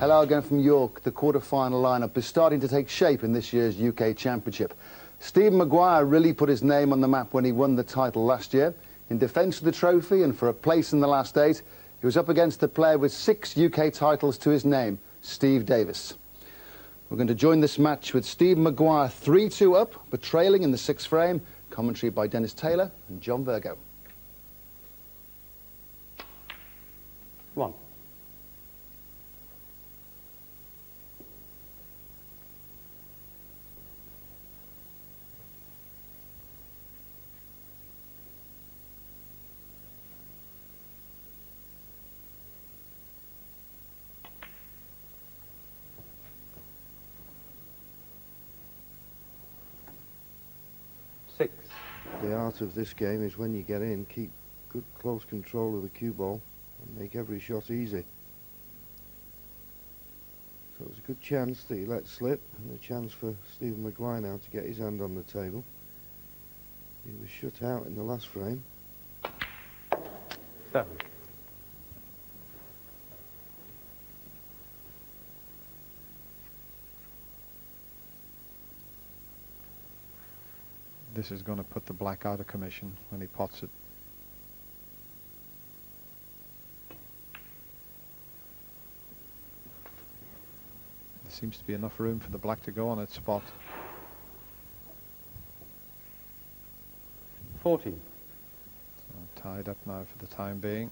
Hello again from York. The quarter-final lineup is starting to take shape in this year's UK Championship. Steve Maguire really put his name on the map when he won the title last year. In defence of the trophy and for a place in the last 8, he was up against a player with 6 UK titles to his name, Steve Davis. We're going to join this match with Steve Maguire 3-2 up, but trailing in the 6th frame. Commentary by Dennis Taylor and John Virgo. 1. The art of this game is when you get in, keep good close control of the cue ball and make every shot easy. So it was a good chance that he let slip, and a chance for Stephen Maguire now to get his hand on the table. He was shut out in the last frame. 7. This is going to put the black out of commission when he pots it. There seems to be enough room for the black to go on its spot. 14. So tied up now for the time being.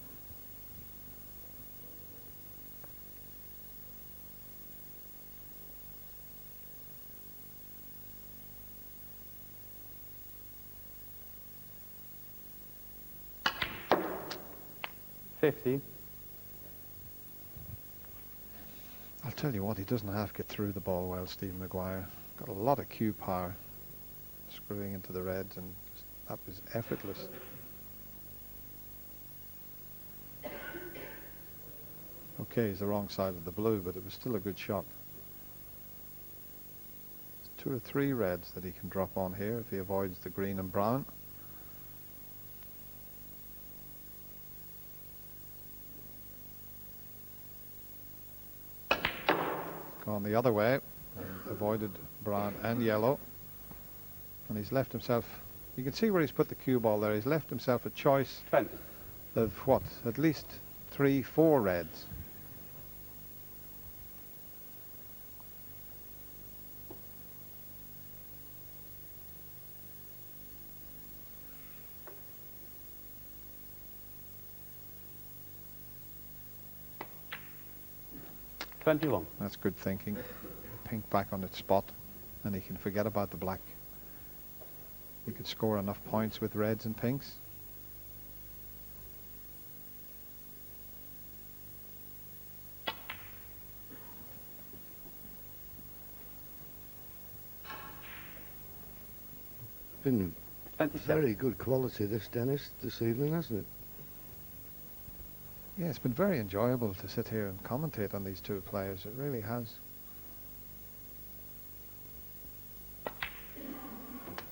I'll tell you what, he doesn't have to get through the ball well, Steve Maguire. Got a lot of cue power screwing into the reds, and that was effortless. Okay, he's the wrong side of the blue, but it was still a good shot. There's 2 or 3 reds that he can drop on here if he avoids the green and brown. Gone the other way and avoided brown and yellow, and he's left himself, you can see where he's put the cue ball there, he's left himself a choice 20. of what, at least 3, 4 reds. That's good thinking. Pink back on its spot, and he can forget about the black. He could score enough points with reds and pinks. Been very good quality this, Dennis, this evening, hasn't it? Yeah, it's been very enjoyable to sit here and commentate on these 2 players. It really has.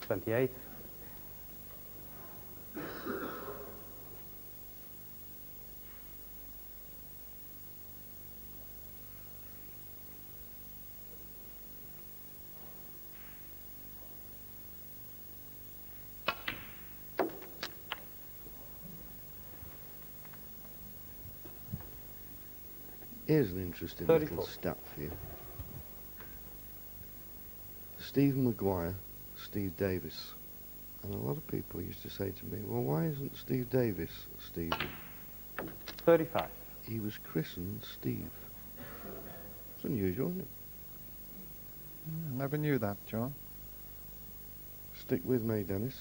28. Here's an interesting 34. little stat for you. Steve Maguire, Steve Davis. And a lot of people used to say to me, well, why isn't Steve Davis Stevie? 35. He was christened Steve. It's unusual, isn't it? I never knew that, John. Stick with me, Dennis.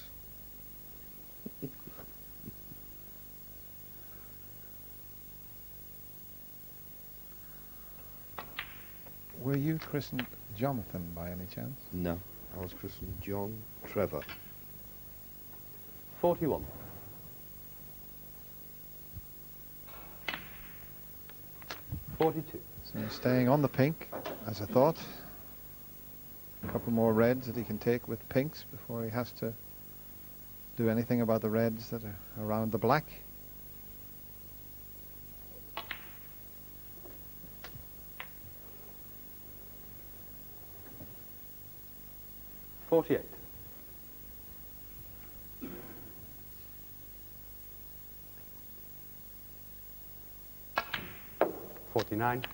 Were you christened Jonathan by any chance? No, I was christened John Trevor. 41. 42. So he's staying on the pink, as I thought. A couple more reds that he can take with pinks before he has to do anything about the reds that are around the black. 48. $49.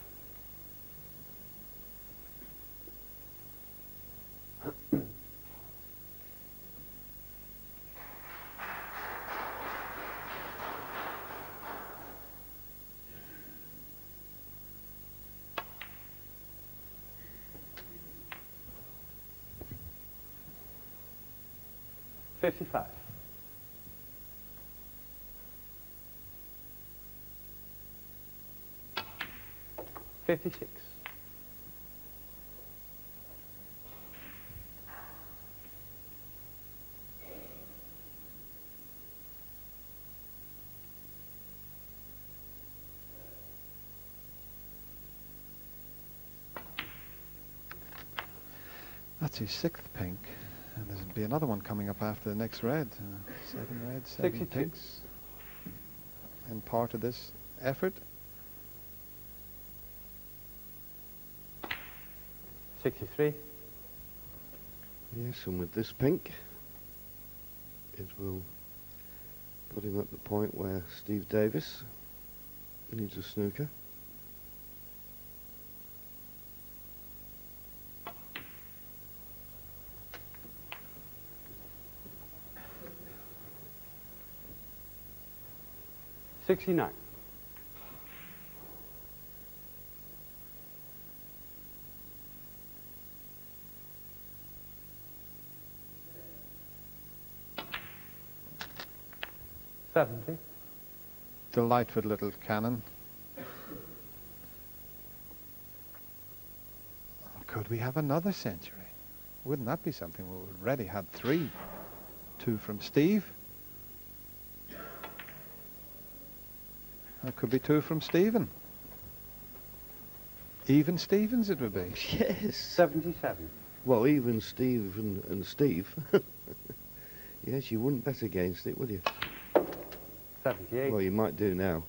$55. 56. That's his sixth pink, and there'll be another one coming up after the next red. 7 reds, 7 62. pinks. And part of this effort. 63. Yes, and with this pink, it will put him at the point where Steve Davis needs a snooker. $69. 70. Delightful little cannon. Could we have another century? Wouldn't that be something? We've already had 3. 2 from Steve. That could be 2 from Stephen. Even Stevens it would be. Yes. 77. Well, even Steve and Steve. Yes, you wouldn't bet against it, would you? 78. Well, you might do now.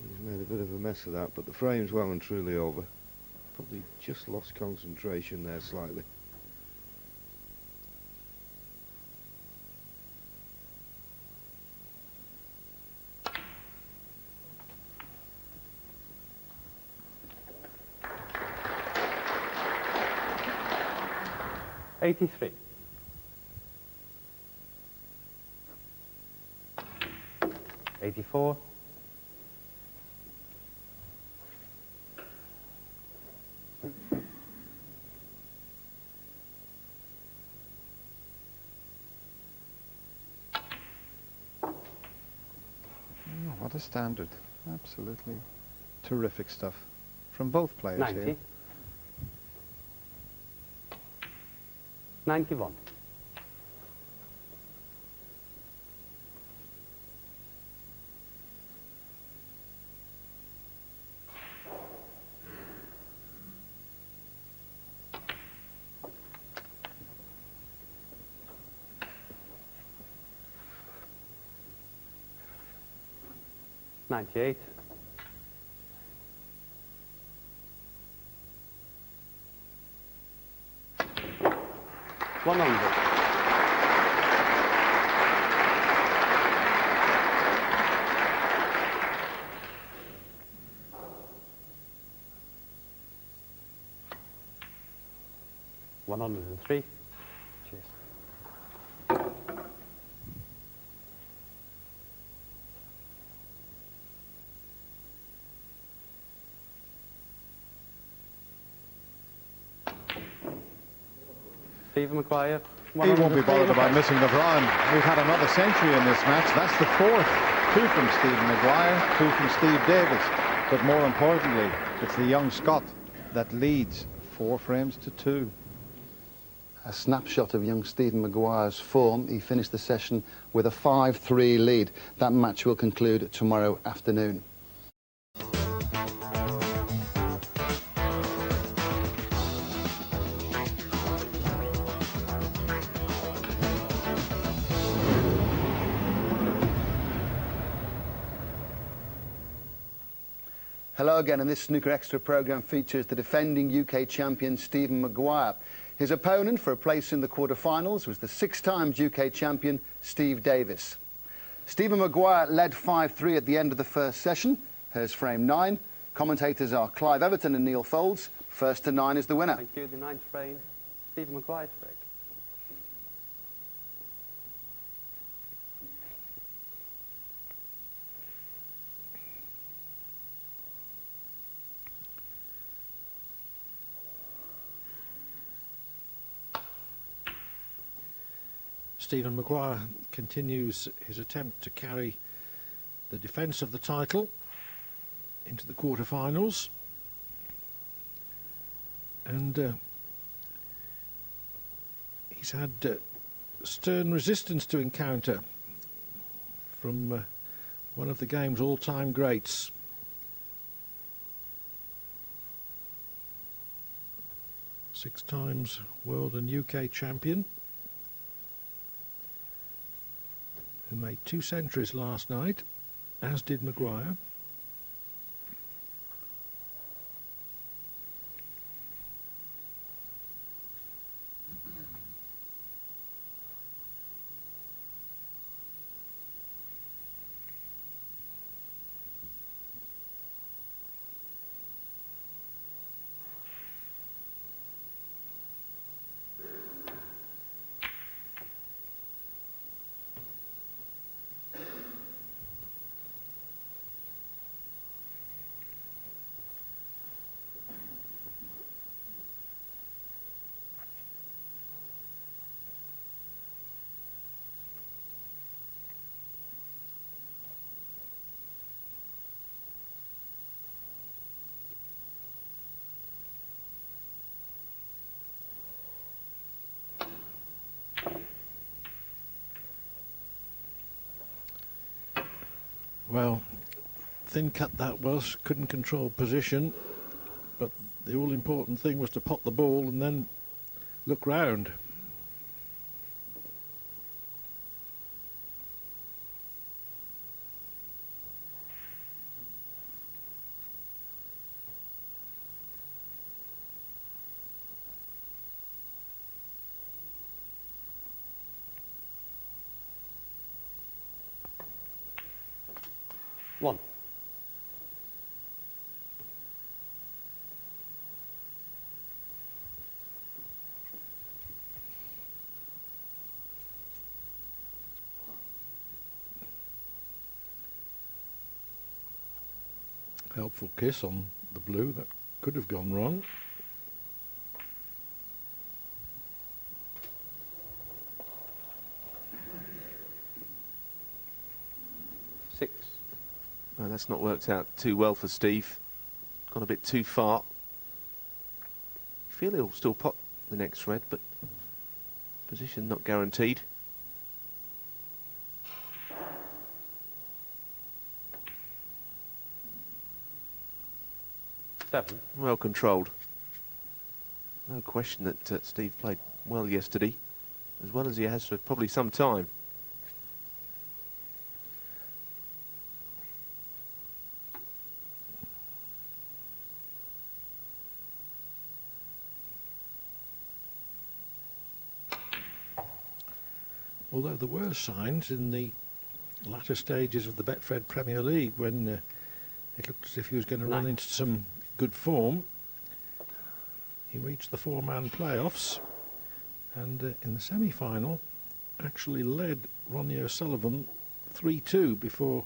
He's made a bit of a mess of that, but the frame's well and truly over. Probably just lost concentration there slightly. $83. 84. Oh, what a standard. Absolutely terrific stuff from both players 90. here. 91. $98. 100. $103. Cheers. Stephen Maguire. He won't be bothered about missing the Brown. We've had another century in this match. That's the 4th. 2 from Stephen Maguire, 2 from Steve Davis. But more importantly, it's the young Scot that leads 4 frames to 2. A snapshot of young Stephen Maguire's form. He finished the session with a 5-3 lead. That match will conclude tomorrow afternoon. Hello again, and this Snooker Extra programme features the defending UK champion Stephen Maguire. His opponent for a place in the quarter-finals was the 6 times UK champion Steve Davis. Stephen Maguire led 5-3 at the end of the first session. Here's frame 9. Commentators are Clive Everton and Neil Folds. First to 9 is the winner. Thank you. The 9th frame, Stephen Maguire to break. Stephen Maguire continues his attempt to carry the defence of the title into the quarter-finals, and he's had stern resistance to encounter from one of the game's all-time greats. Six times world and UK champion, who made 2 centuries last night, as did Maguire. Well, thin cut that was, couldn't control position, but the all-important thing was to pot the ball and then look round. One. Helpful kiss on the blue, that could have gone wrong. Six. Well, that's not worked out too well for Steve. Gone a bit too far. Feel he'll still pot the next red, but position not guaranteed. Seven. Well controlled. No question that Steve played well yesterday, as well as he has for probably some time. Although there were signs in the latter stages of the Betfred Premier League when it looked as if he was going to run into some good form. He reached the 4-man playoffs and in the semi-final actually led Ronnie O'Sullivan 3-2 before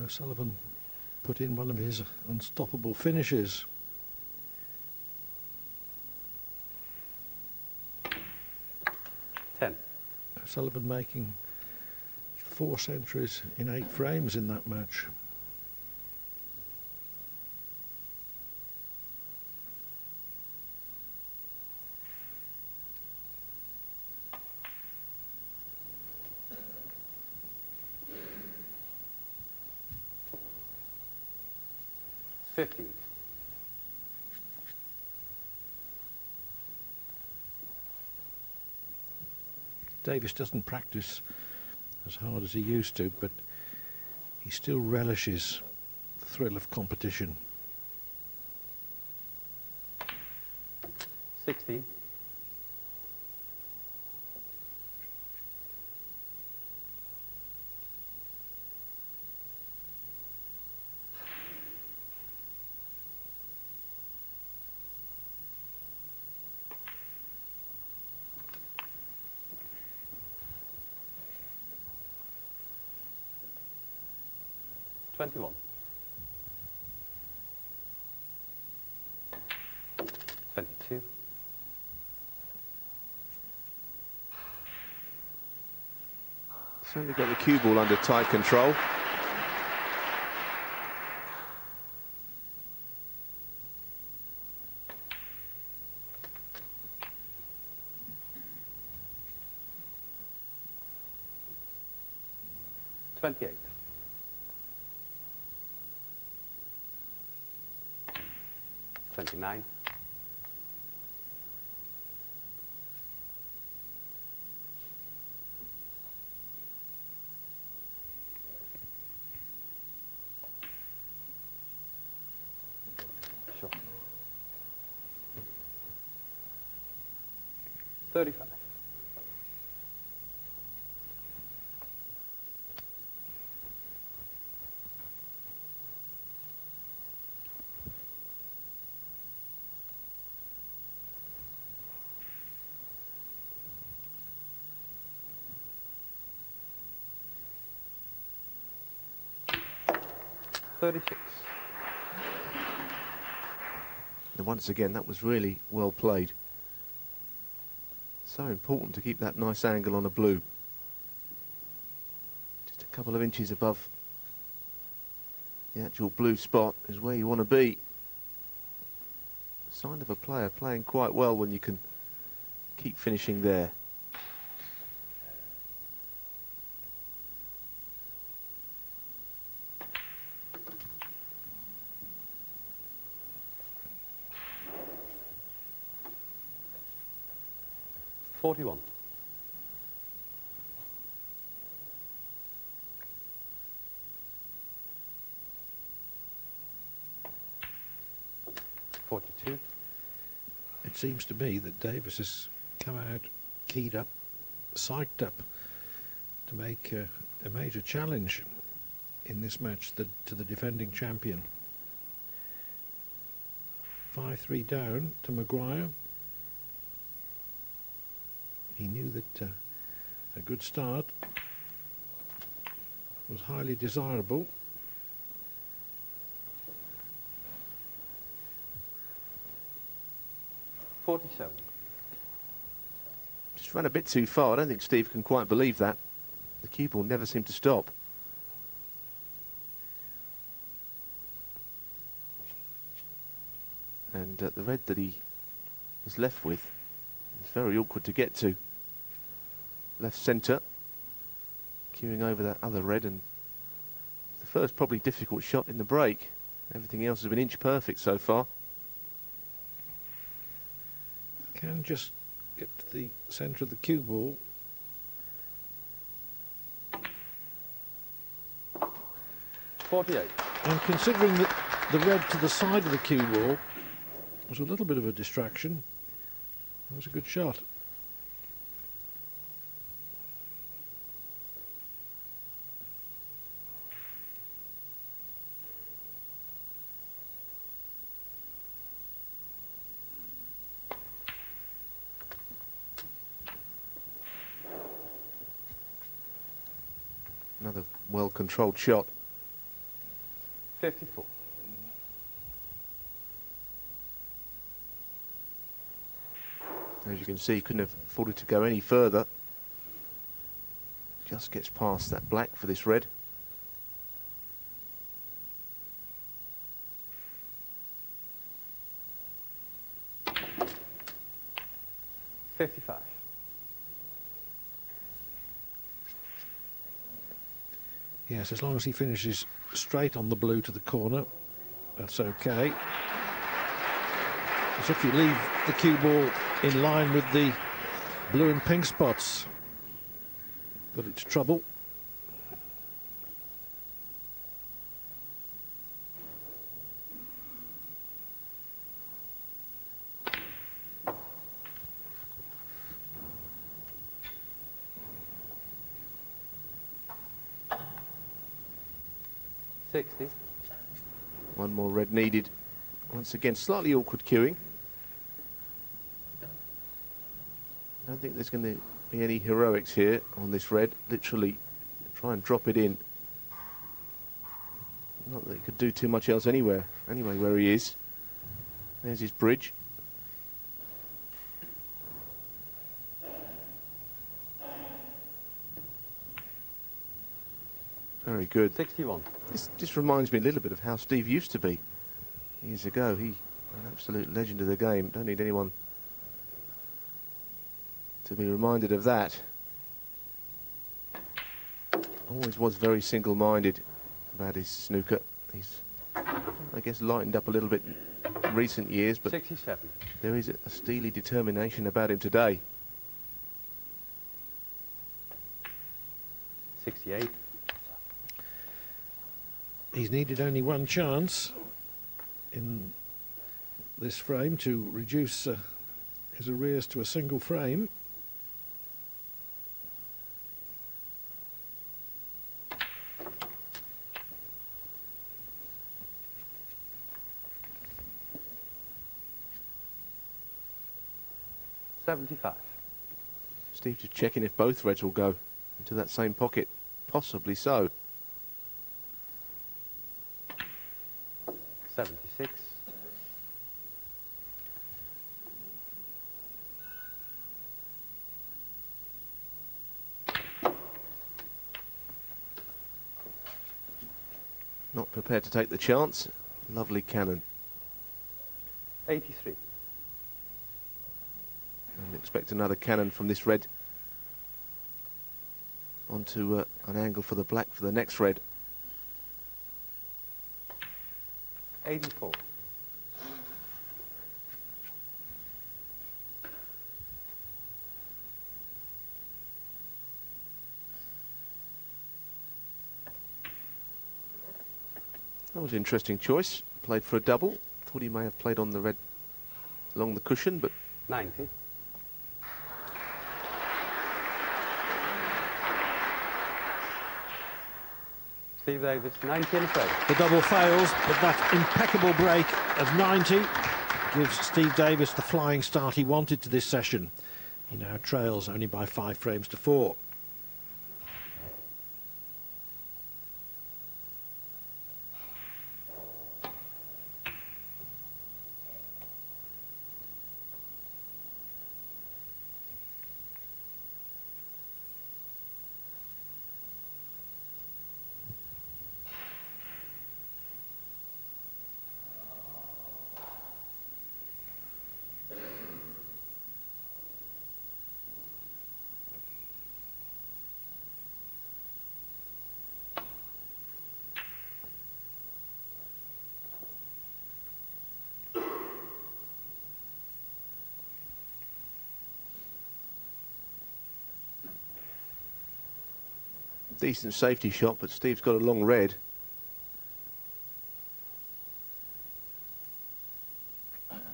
O'Sullivan put in one of his unstoppable finishes. O'Sullivan making 4 centuries in 8 frames in that match. Davis doesn't practice as hard as he used to, but he still relishes the thrill of competition. 16. 21. 22. 'Certainly got the cue ball under tight control. $28. 29. 35. 36. And once again, that was really well played. So important to keep that nice angle on a blue. Just a couple of inches above the actual blue spot is where you want to be. Sign of a player playing quite well when you can keep finishing there. $41. 42. It seems to me that Davis has come out keyed up, psyched up to make a major challenge in this match to the defending champion. 5-3 down to Maguire. He knew that a good start was highly desirable. $47. Just ran a bit too far. I don't think Steve can quite believe that. The cue ball never seemed to stop. And the red that he is left with is very awkward to get to. Left centre, queuing over that other red, and the first probably difficult shot in the break. Everything else has been inch perfect so far. Can just get to the centre of the cue ball. $48. And considering that the red to the side of the cue ball was a little bit of a distraction, it was a good shot. Another well-controlled shot. 54. As you can see, couldn't have afforded to go any further. Just gets past that black for this red. $55. Yes, as long as he finishes straight on the blue to the corner, that's okay. As if you leave the cue ball in line with the blue and pink spots, but it's trouble. $60. One more red needed. Once again, slightly awkward queuing. I don't think there's going to be any heroics here on this red. Literally try and drop it in. Not that he could do too much else anyway, where he is. There's his bridge. Very good. 61. This just reminds me a little bit of how Steve used to be years ago. He, an absolute legend of the game. Don't need anyone to be reminded of that. Always was very single-minded about his snooker. He's, I guess, lightened up a little bit in recent years, but 67. there is a steely determination about him today. 68. He's needed only one chance in this frame to reduce his arrears to a single frame. Steve just checking if both reds will go into that same pocket. Possibly so. 76. Not prepared to take the chance. Lovely cannon. 83. And expect another cannon from this red onto an angle for the black for the next red. 84. That was an interesting choice. Played for a double. Thought he may have played on the red along the cushion, but 90. Steve Davis, 90 and a frame. The double fails, but that impeccable break of 90 gives Steve Davis the flying start he wanted to this session. He now trails only by 5 frames to 4. decent safety shot, but Steve's got a long red.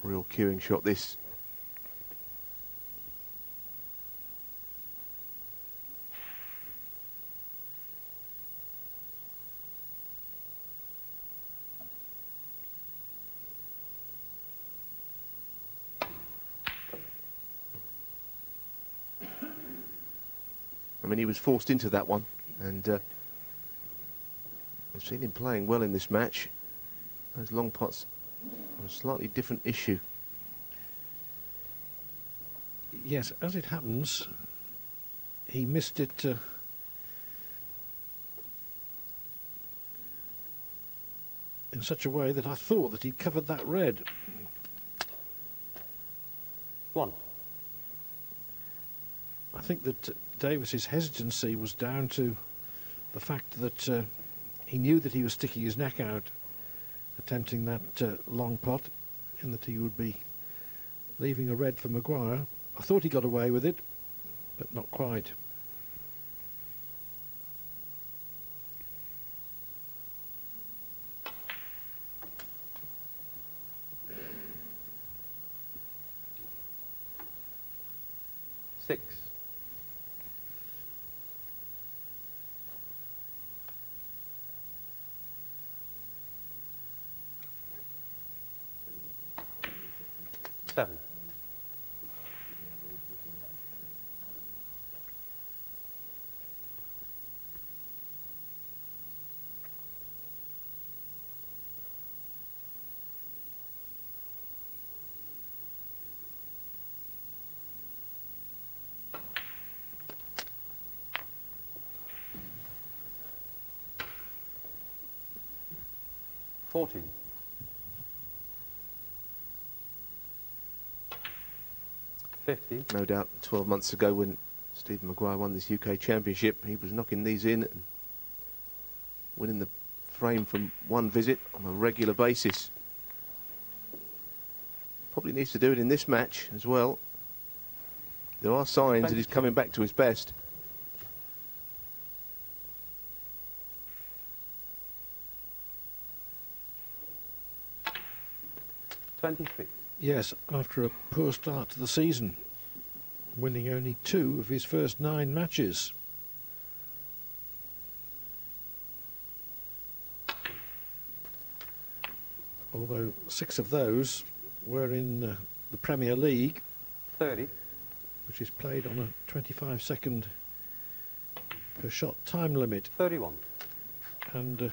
Real queuing shot, this. I mean, he was forced into that one, and I've seen him playing well in this match. Those long pots are a slightly different issue. Yes, as it happens, he missed it in such a way that I thought that he'd covered that red. 1. I think that Davis's hesitancy was down to the fact that he knew that he was sticking his neck out attempting that long pot, in that he would be leaving a red for Maguire. I thought he got away with it, but not quite. Six. Seven. 14. No doubt 12 months ago when Stephen Maguire won this UK Championship, he was knocking these in and winning the frame from one visit on a regular basis. Probably needs to do it in this match as well. There are signs that he's coming back to his best. Yes, after a poor start to the season, winning only 2 of his first 9 matches. Although 6 of those were in the Premier League, 30. which is played on a 25-second per shot time limit. 31. And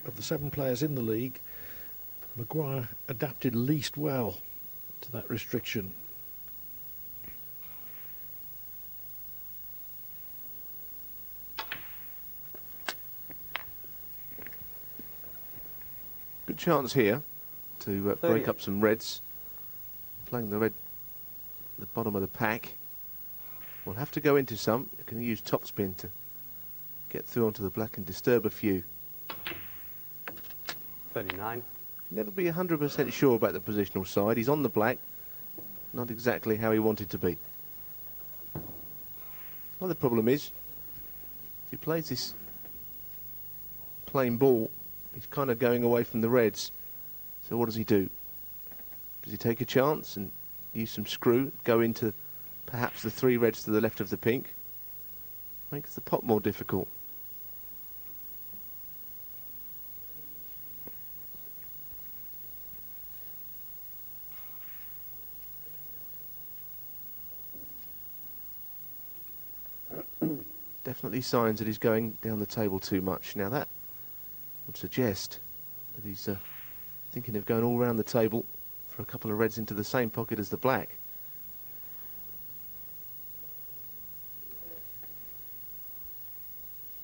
of the 7 players in the league, Maguire adapted least well to that restriction. Good chance here to break up some reds. Playing the red at the bottom of the pack. We'll have to go into some. You can use topspin to get through onto the black and disturb a few. 39. Never be 100% sure about the positional side. He's on the black, not exactly how he wanted to be. Well, the problem is, if he plays this plain ball, he's kind of going away from the reds. So what does he do? Does he take a chance and use some screw, go into perhaps the 3 reds to the left of the pink? Makes the pot more difficult. Definitely signs that he's going down the table too much. Now that would suggest that he's thinking of going all round the table for a couple of reds into the same pocket as the black.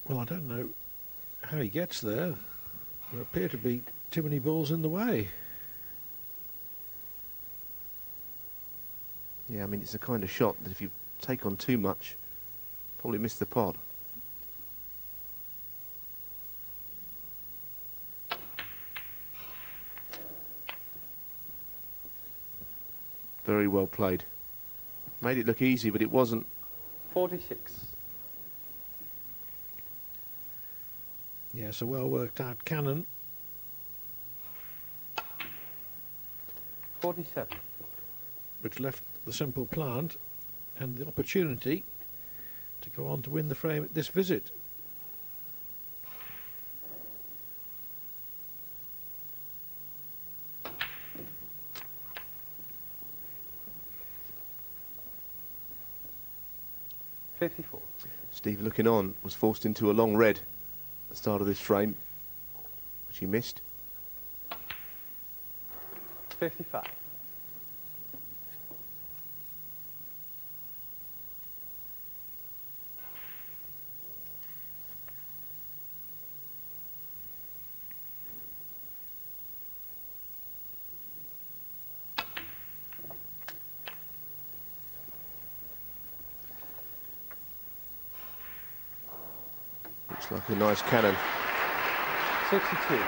Well, I don't know how he gets there. There appear to be too many balls in the way. Yeah, I mean, it's the kind of shot that if you take on too much, probably miss the pot. Very well played. Made it look easy, but it wasn't. 46. Yes, a well worked out cannon. 47. Which left the simple plant and the opportunity to go on to win the frame at this visit. Steve, looking on, was forced into a long red at the start of this frame, which he missed. 55. Looks like a nice cannon. 62.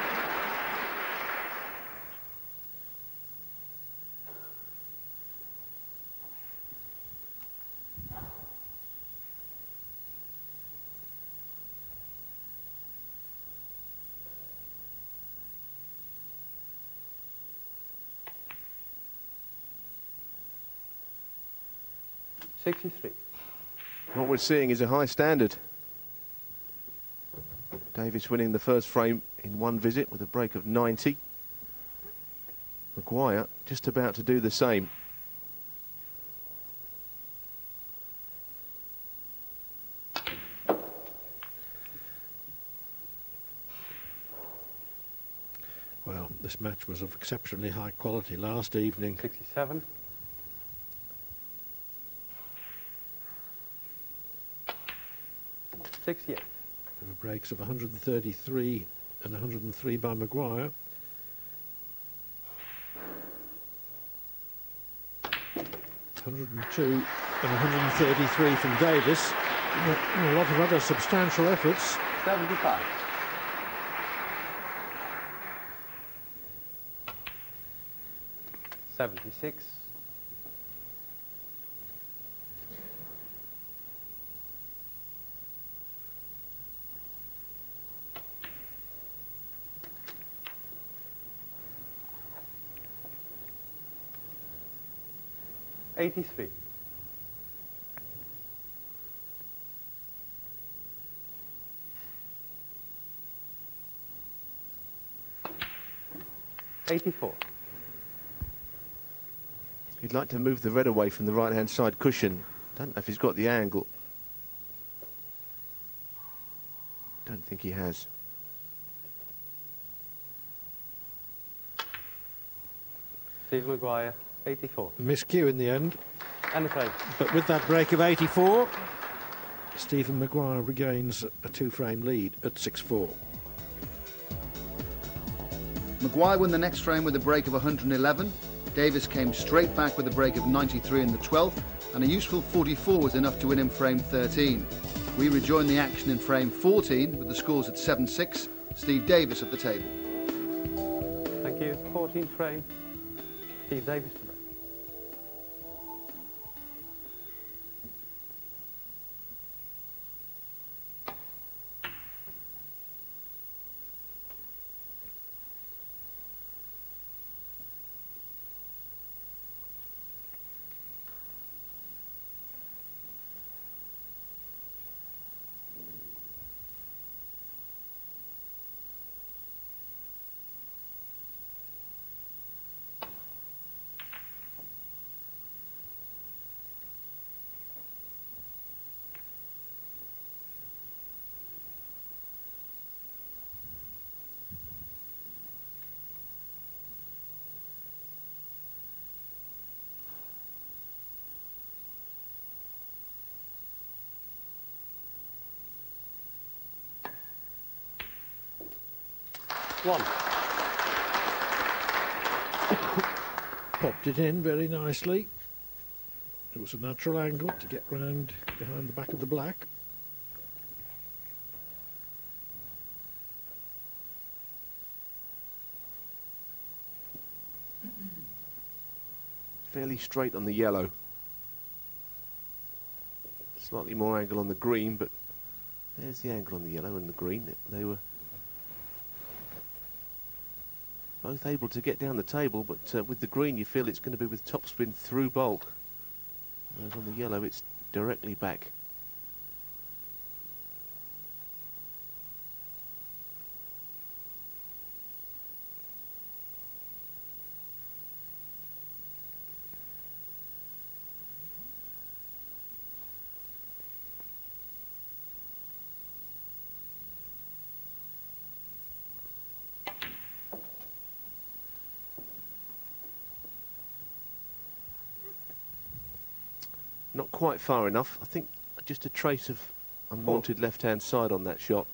What we're seeing is a high standard. Davis winning the first frame in one visit with a break of 90. Maguire just about to do the same. Well, this match was of exceptionally high quality last evening. 67. There were breaks of 133 and 103 by Maguire, 102 and 133 from Davis. And a lot of other substantial efforts. 75. $76. $83. $84. He'd like to move the red away from the right-hand side cushion. Don't know if he's got the angle. Don't think he has. Steve Maguire, 84. Miscue in the end. And the frame. But with that break of 84, Stephen Maguire regains a two-frame lead at 6-4. Maguire won the next frame with a break of 111. Davis came straight back with a break of 93 in the 12th, and a useful 44 was enough to win in frame 13. We rejoined the action in frame 14 with the scores at 7-6. Steve Davis at the table. Thank you. 14th frame. Steve Davis to break. One. Popped it in very nicely. It was a natural angle to get round behind the back of the black. Fairly straight on the yellow. Slightly more angle on the green, but there's the angle on the yellow and the green. They were both able to get down the table, but with the green you feel it's going to be with topspin through bulk, whereas on the yellow it's directly back. Not quite far enough. I think just a trace of unwanted left-hand side on that shot,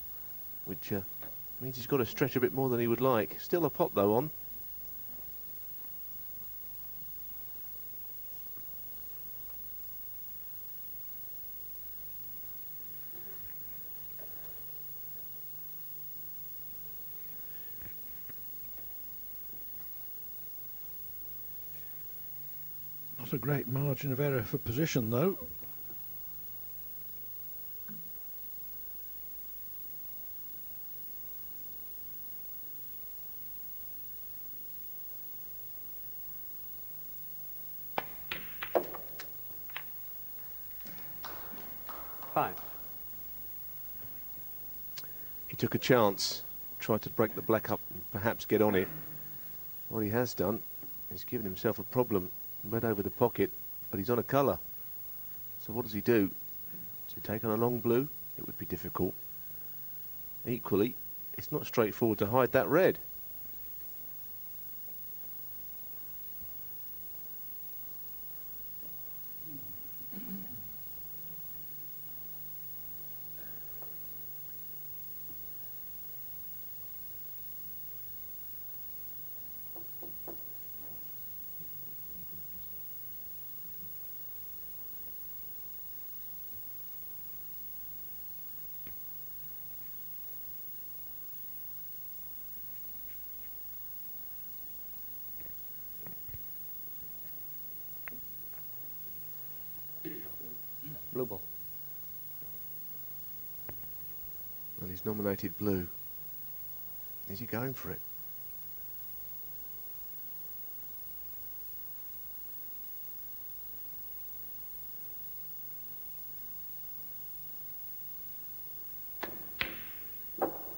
which means he's got to stretch a bit more than he would like. Still a pot, though, on. Not a great margin of error for position, though. Five. He took a chance, tried to break the black up and perhaps get on it. What he has done is given himself a problem. Red over the pocket, but he's on a colour. So what does he do? Does he take on a long blue? It would be difficult. Equally, it's not straightforward to hide that red. blue ball. Well, he's nominated blue. Is he going for it?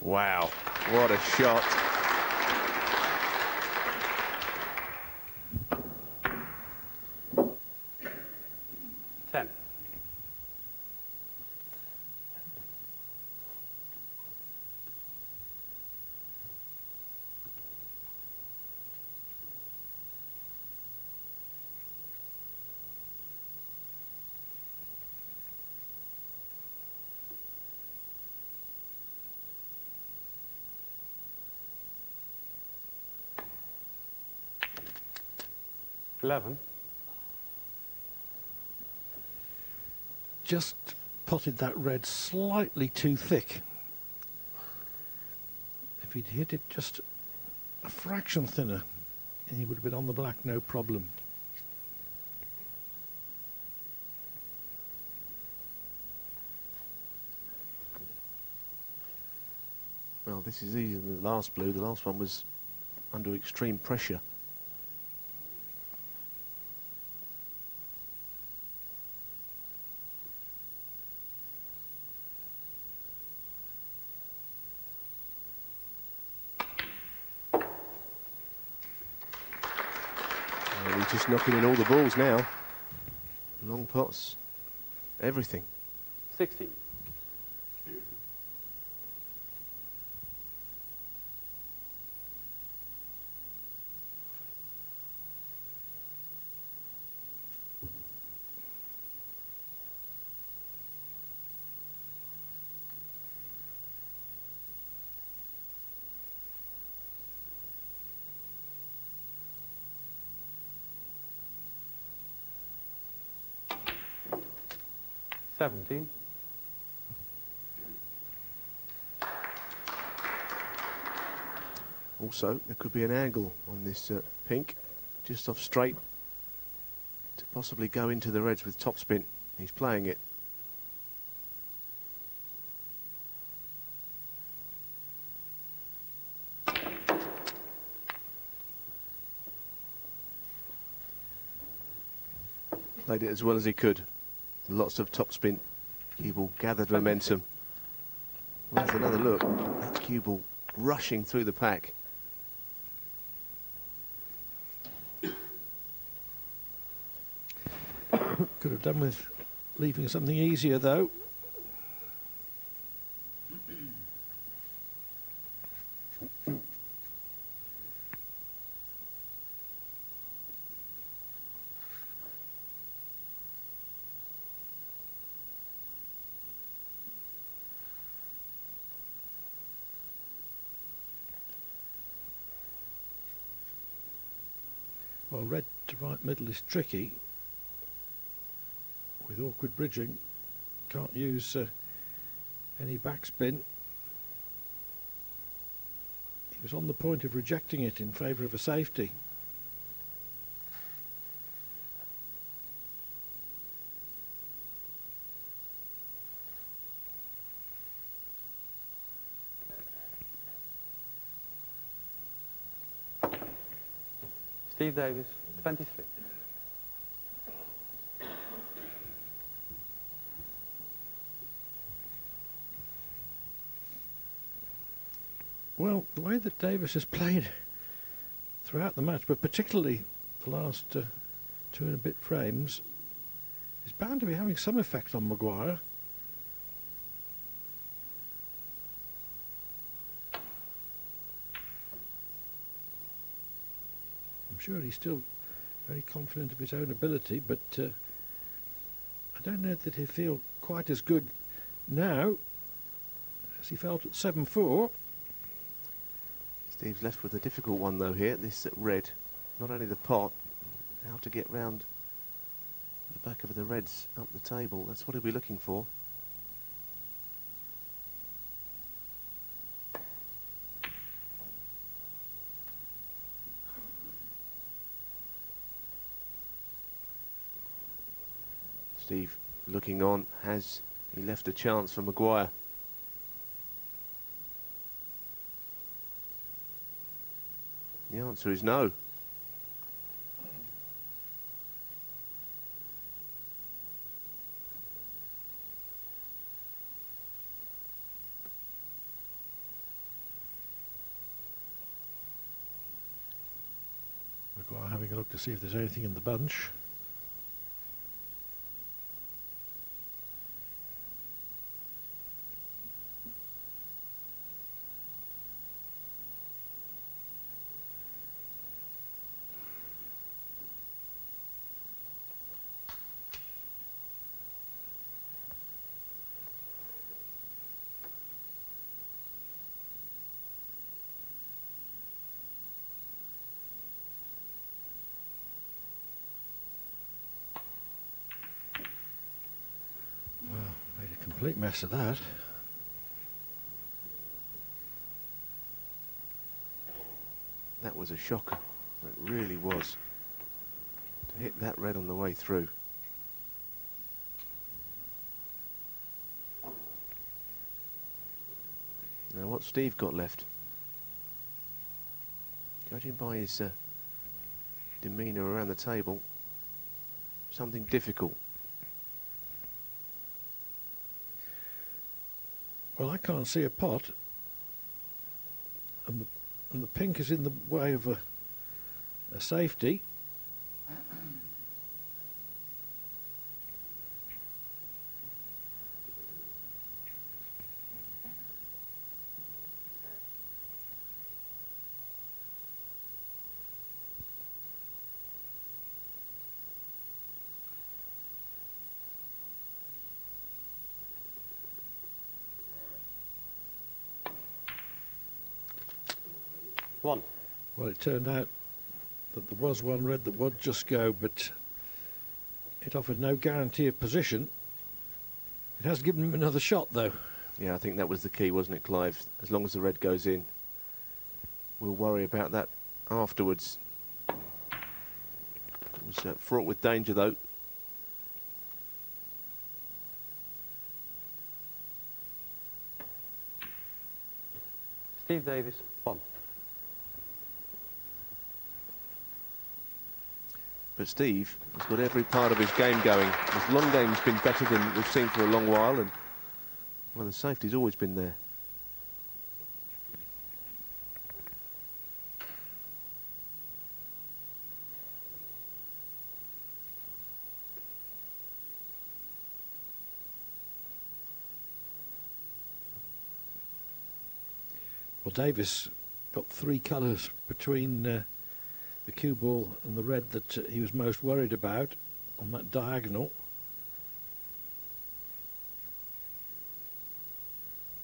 Wow, what a shot. Ten. $11. Just potted that red slightly too thick. If he'd hit it just a fraction thinner, he would have been on the black, no problem. Well, this is easier than the last blue. The last one was under extreme pressure. We're just knocking in all the balls now. Long pots, everything. 16. $17. Also, there could be an angle on this pink, just off straight, to possibly go into the reds with topspin. He's playing it. Played it as well as he could. Lots of topspin. Cue ball gathered momentum. Well, there's another look. That cue ball rushing through the pack. Could have done with leaving something easier though. Well, red to right middle is tricky. With awkward bridging, can't use any backspin. He was on the point of rejecting it in favour of a safety. Steve Davis, 23. Well, the way that Davis has played throughout the match, but particularly the last 2 and a bit frames, is bound to be having some effect on Maguire. I'm sure he's still very confident of his own ability, but I don't know that he'll feel quite as good now as he felt at 7-4. Steve's left with a difficult one though here, this red. Not only the pot, how to get round the back of the reds up the table. That's what he'll be looking for. Steve looking on. Has he left a chance for Maguire? The answer is no. Maguire having a look to see if there's anything in the bunch. Complete mess of that. That was a shocker. It really was. To hit that red on the way through. Now what's Steve got left? Judging by his demeanour around the table, something difficult. Well, I can't see a pot, and the pink is in the way of a safety. One. Well, it turned out that there was one red that would just go, but it offered no guarantee of position. It has given him another shot, though. Yeah, I think that was the key, wasn't it, Clive? As long as the red goes in, we'll worry about that afterwards. It was fraught with danger, though. Steve Davis, 1. But Steve has got every part of his game going. His long game's been better than we've seen for a long while, and well, the safety's always been there. Well, Davis got 3 colours between the cue ball and the red that he was most worried about on that diagonal.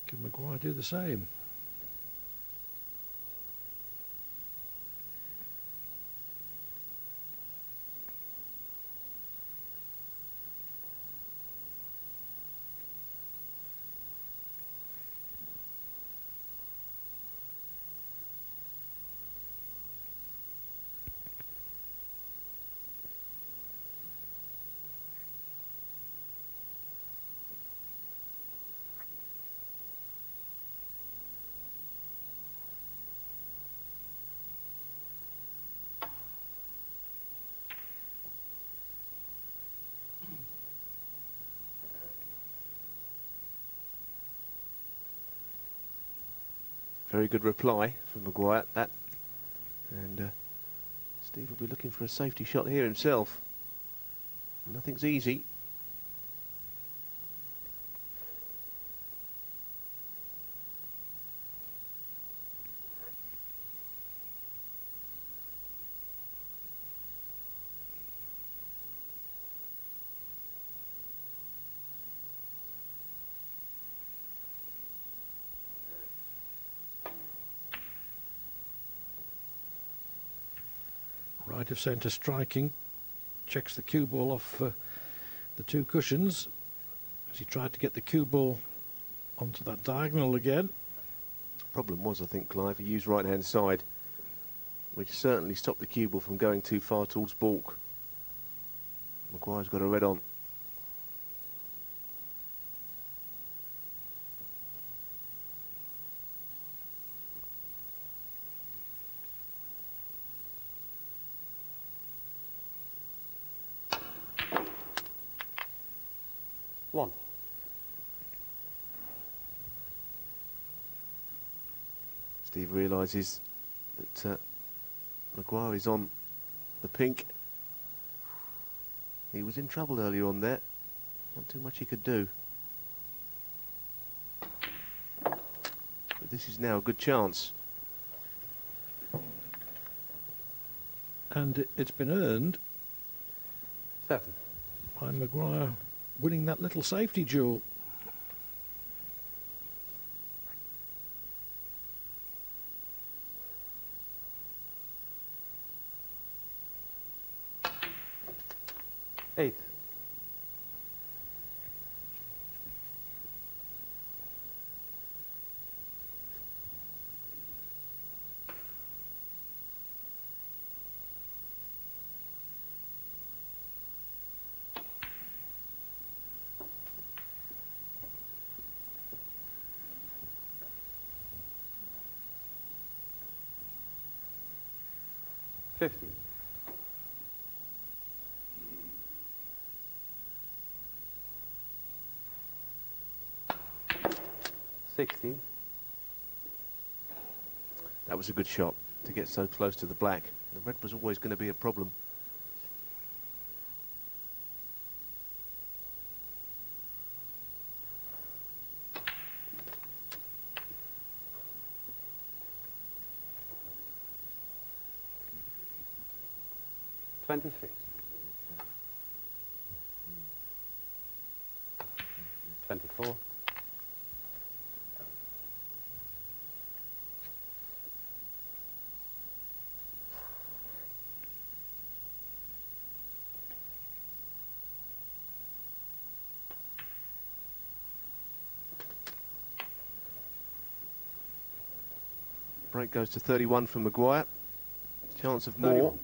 Can Maguire do the same? Very good reply from Maguire. That, and Steve will be looking for a safety shot here himself. Nothing's easy. Right of centre striking, checks the cue ball off the 2 cushions as he tried to get the cue ball onto that diagonal again. Problem was, I think, Clive, he used right hand side, which certainly stopped the cue ball from going too far towards baulk. Maguire's got a red on. 1. Steve realises that Maguire is on the pink. He was in trouble earlier on there. Not too much he could do. But this is now a good chance. And it's been earned 7. by Maguire winning that little safety duel. Eight. $50. 16. That was a good shot to get so close to the black. The red was always going to be a problem. $23. 24. Break goes to 31 for Maguire. Chance of more. 31.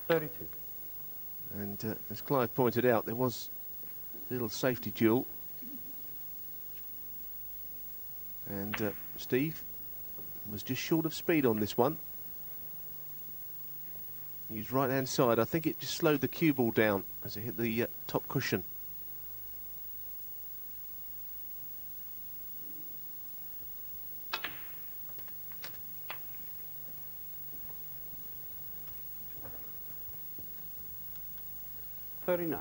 $32. And as Clive pointed out, there was a little safety duel. And Steve was just short of speed on this one. His right-hand side, I think it just slowed the cue ball down as it hit the top cushion. $39.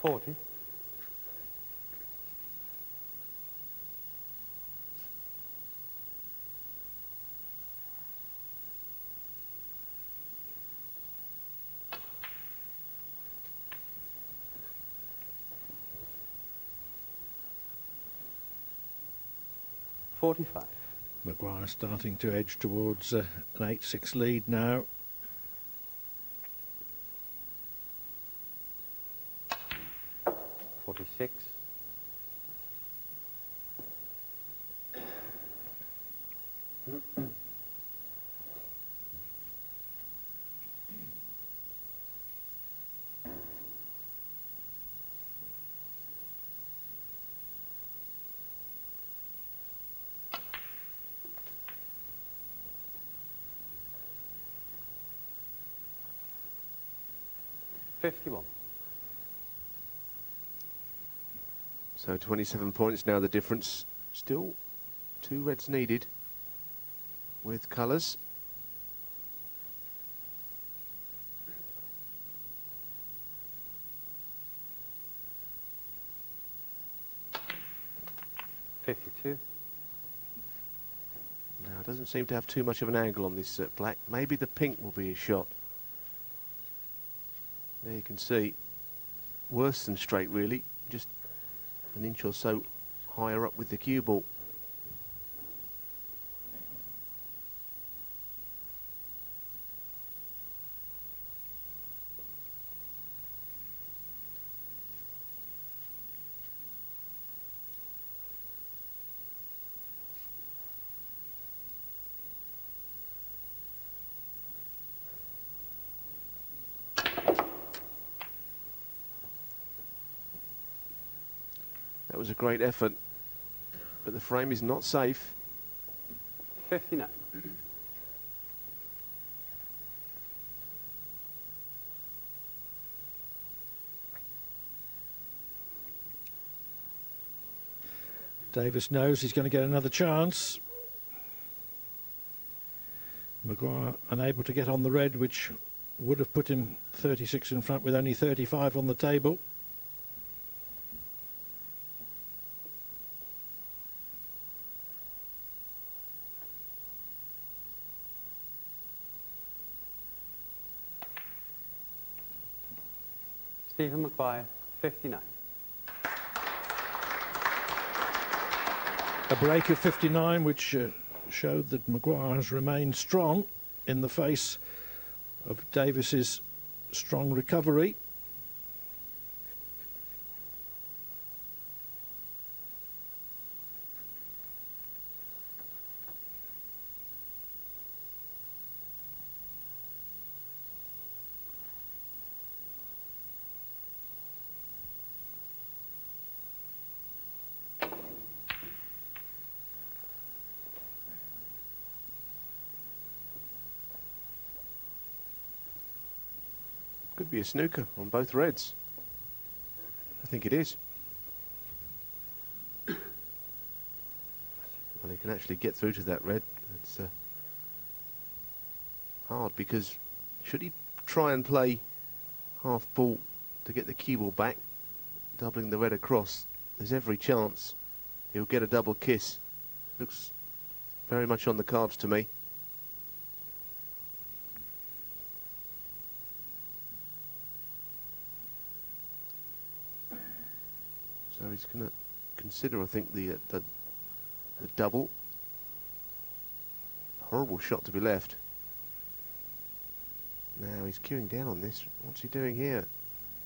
40. 45. Maguire starting to edge towards an 8-6 lead now. $46. 51. So 27 points now the difference. Still 2 reds needed with colours. $52. Now it doesn't seem to have too much of an angle on this black. Maybe the pink will be a shot. There you can see, worse than straight really, just an inch or so higher up with the cue ball. That was a great effort, but the frame is not safe. 59. Davis knows he's going to get another chance. Maguire unable to get on the red, which would have put him 36 in front with only 35 on the table. Stephen Maguire, 59. A break of 59, which showed that Maguire has remained strong in the face of Davis's strong recovery. Could be a snooker on both reds. I think it is. Well, he can actually get through to that red. It's hard because should he try and play half ball to get the cue ball back, doubling the red across, there's every chance he'll get a double kiss. Looks very much on the cards to me. So he's going to consider, I think, the double. Horrible shot to be left. Now he's queuing down on this. What's he doing here?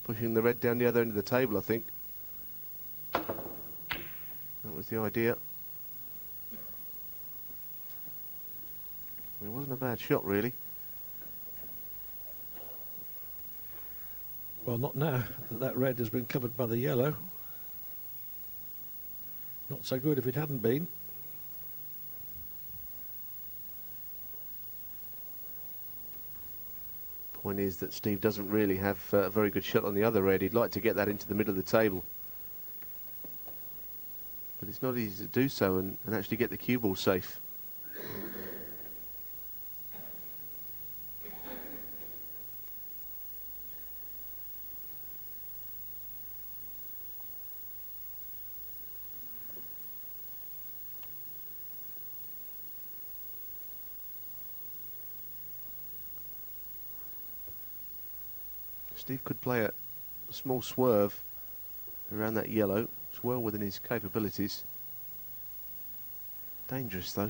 Pushing the red down the other end of the table, I think. That was the idea. It wasn't a bad shot, really. Well, not now that red has been covered by the yellow. Not so good if it hadn't been. Point is that Steve doesn't really have a very good shot on the other red. He'd like to get that into the middle of the table. But it's not easy to do so and actually get the cue ball safe. Steve could play a small swerve around that yellow. It's well within his capabilities. Dangerous though.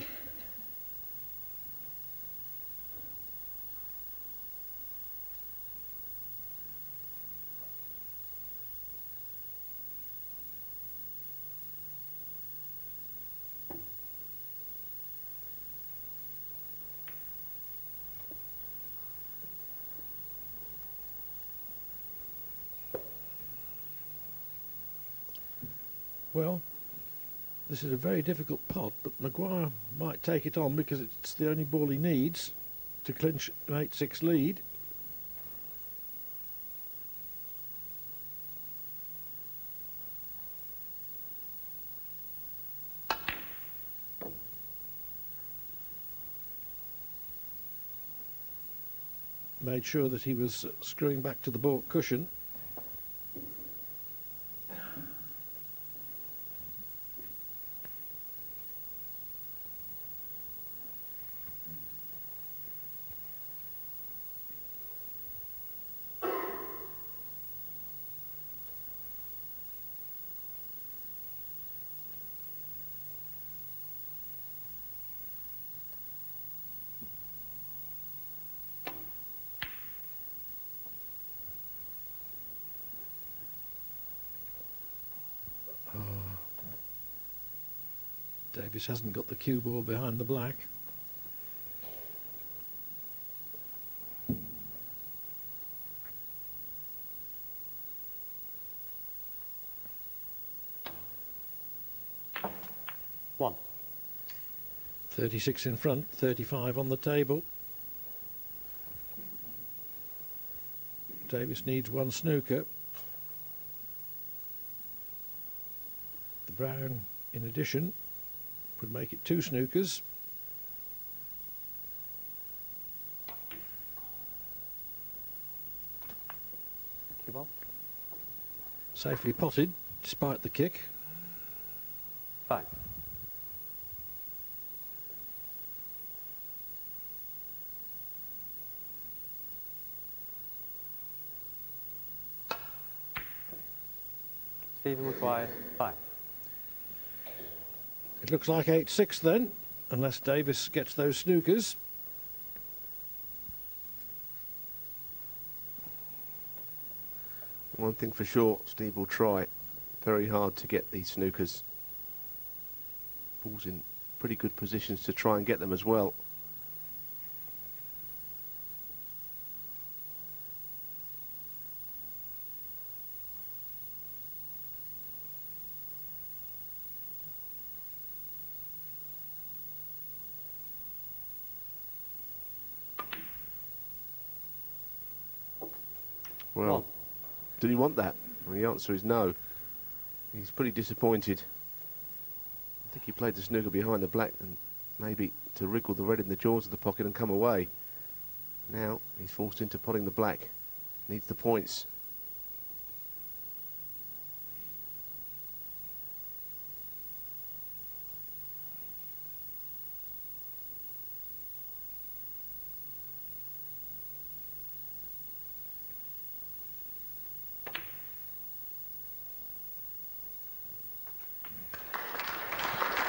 Well, this is a very difficult pot, but Maguire might take it on because it's the only ball he needs to clinch an 8-6 lead. Made sure that he was screwing back to the baulk cushion. Davis hasn't got the cue ball behind the black. 1. 36 in front, 35 on the table. Davis needs one snooker. The brown, in addition, would make it 2 snookers. Cue ball. Safely potted, despite the kick. 5. Stephen Maguire, 5. It looks like 8-6 then, unless Davis gets those snookers. One thing for sure, Steve will try very hard to get these snookers. Ball's in pretty good positions to try and get them as well. Well, 1. did he want that? Well, the answer is no. He's pretty disappointed. I think he played the snooker behind the black and maybe to wriggle the red in the jaws of the pocket and come away. Now he's forced into potting the black. Needs the points.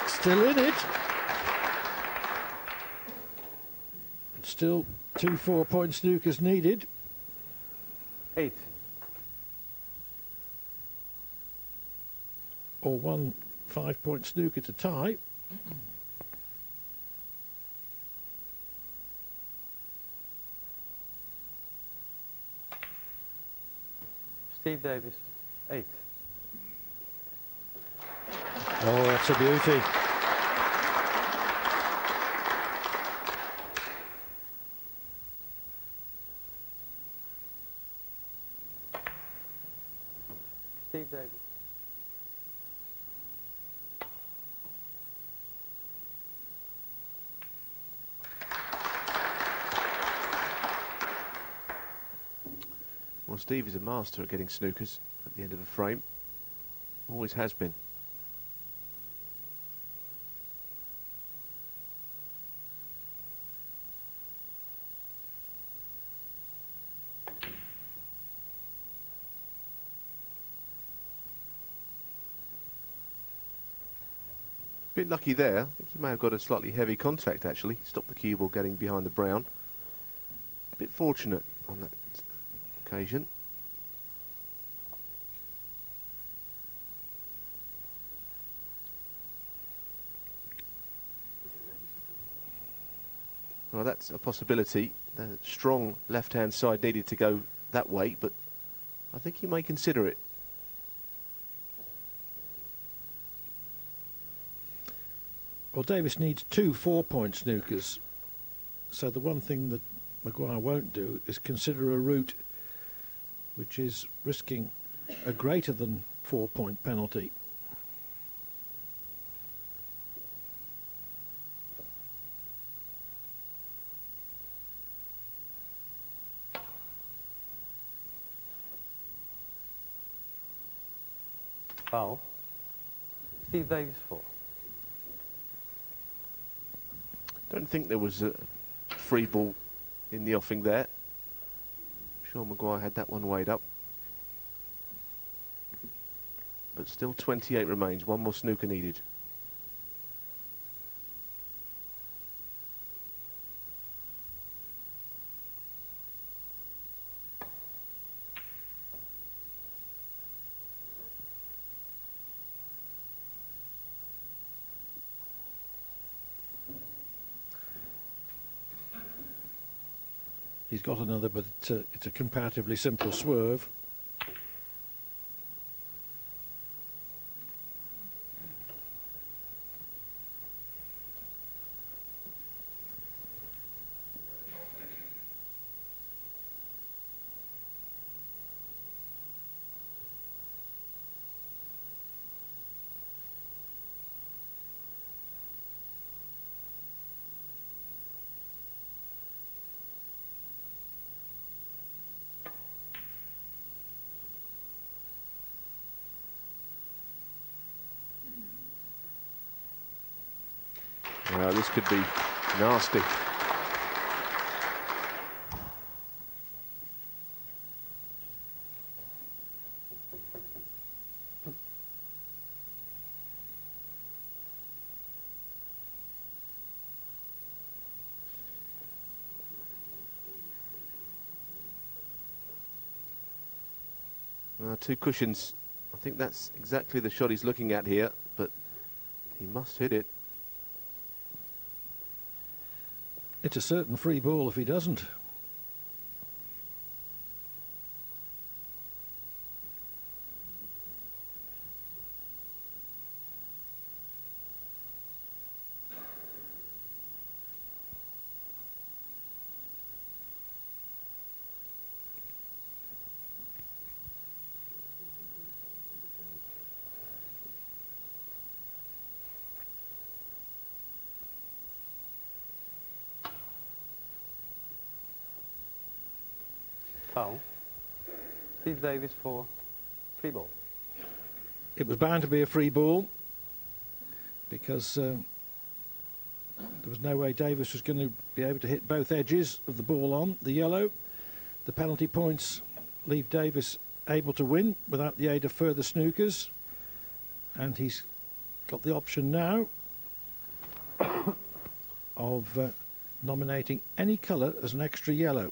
Still in it. Still 2 4-point snookers needed. 8. Or 1 5-point snooker to tie. Steve Davis, 8. Oh, that's a beauty. Steve Davis. Well, Steve is a master at getting snookers at the end of a frame. Always has been. Bit lucky there. I think he may have got a slightly heavy contact actually. Stopped the cue ball getting behind the brown. Bit fortunate on that occasion. Well, that's a possibility. The strong left-hand side needed to go that way, but I think he may consider it. Well, Davis needs 2 4-point snookers. So the one thing that Maguire won't do is consider a route which is risking a greater than 4-point penalty. Foul. Steve Davis, 4. Don't think there was a free ball in the offing there. I'm sure Maguire had that one weighed up. But still 28 remains. One more snooker needed. He's got another, but it's a comparatively simple swerve. Well, this could be nasty. Two cushions. I think that's exactly the shot he's looking at here, but he must hit it. It's a certain free ball if he doesn't. Foul. Steve Davis for free ball. It was bound to be a free ball because there was no way Davis was going to be able to hit both edges of the ball on the yellow. The penalty points leave Davis able to win without the aid of further snookers, and he's got the option now of nominating any colour as an extra yellow.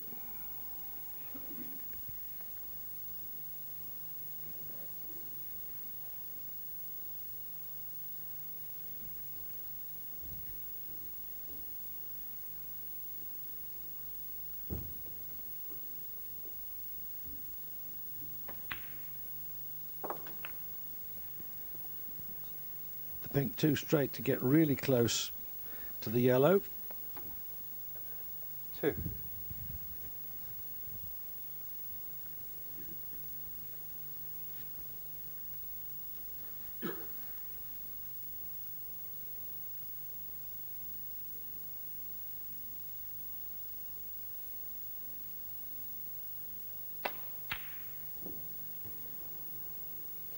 Pink too straight to get really close to the yellow. 2.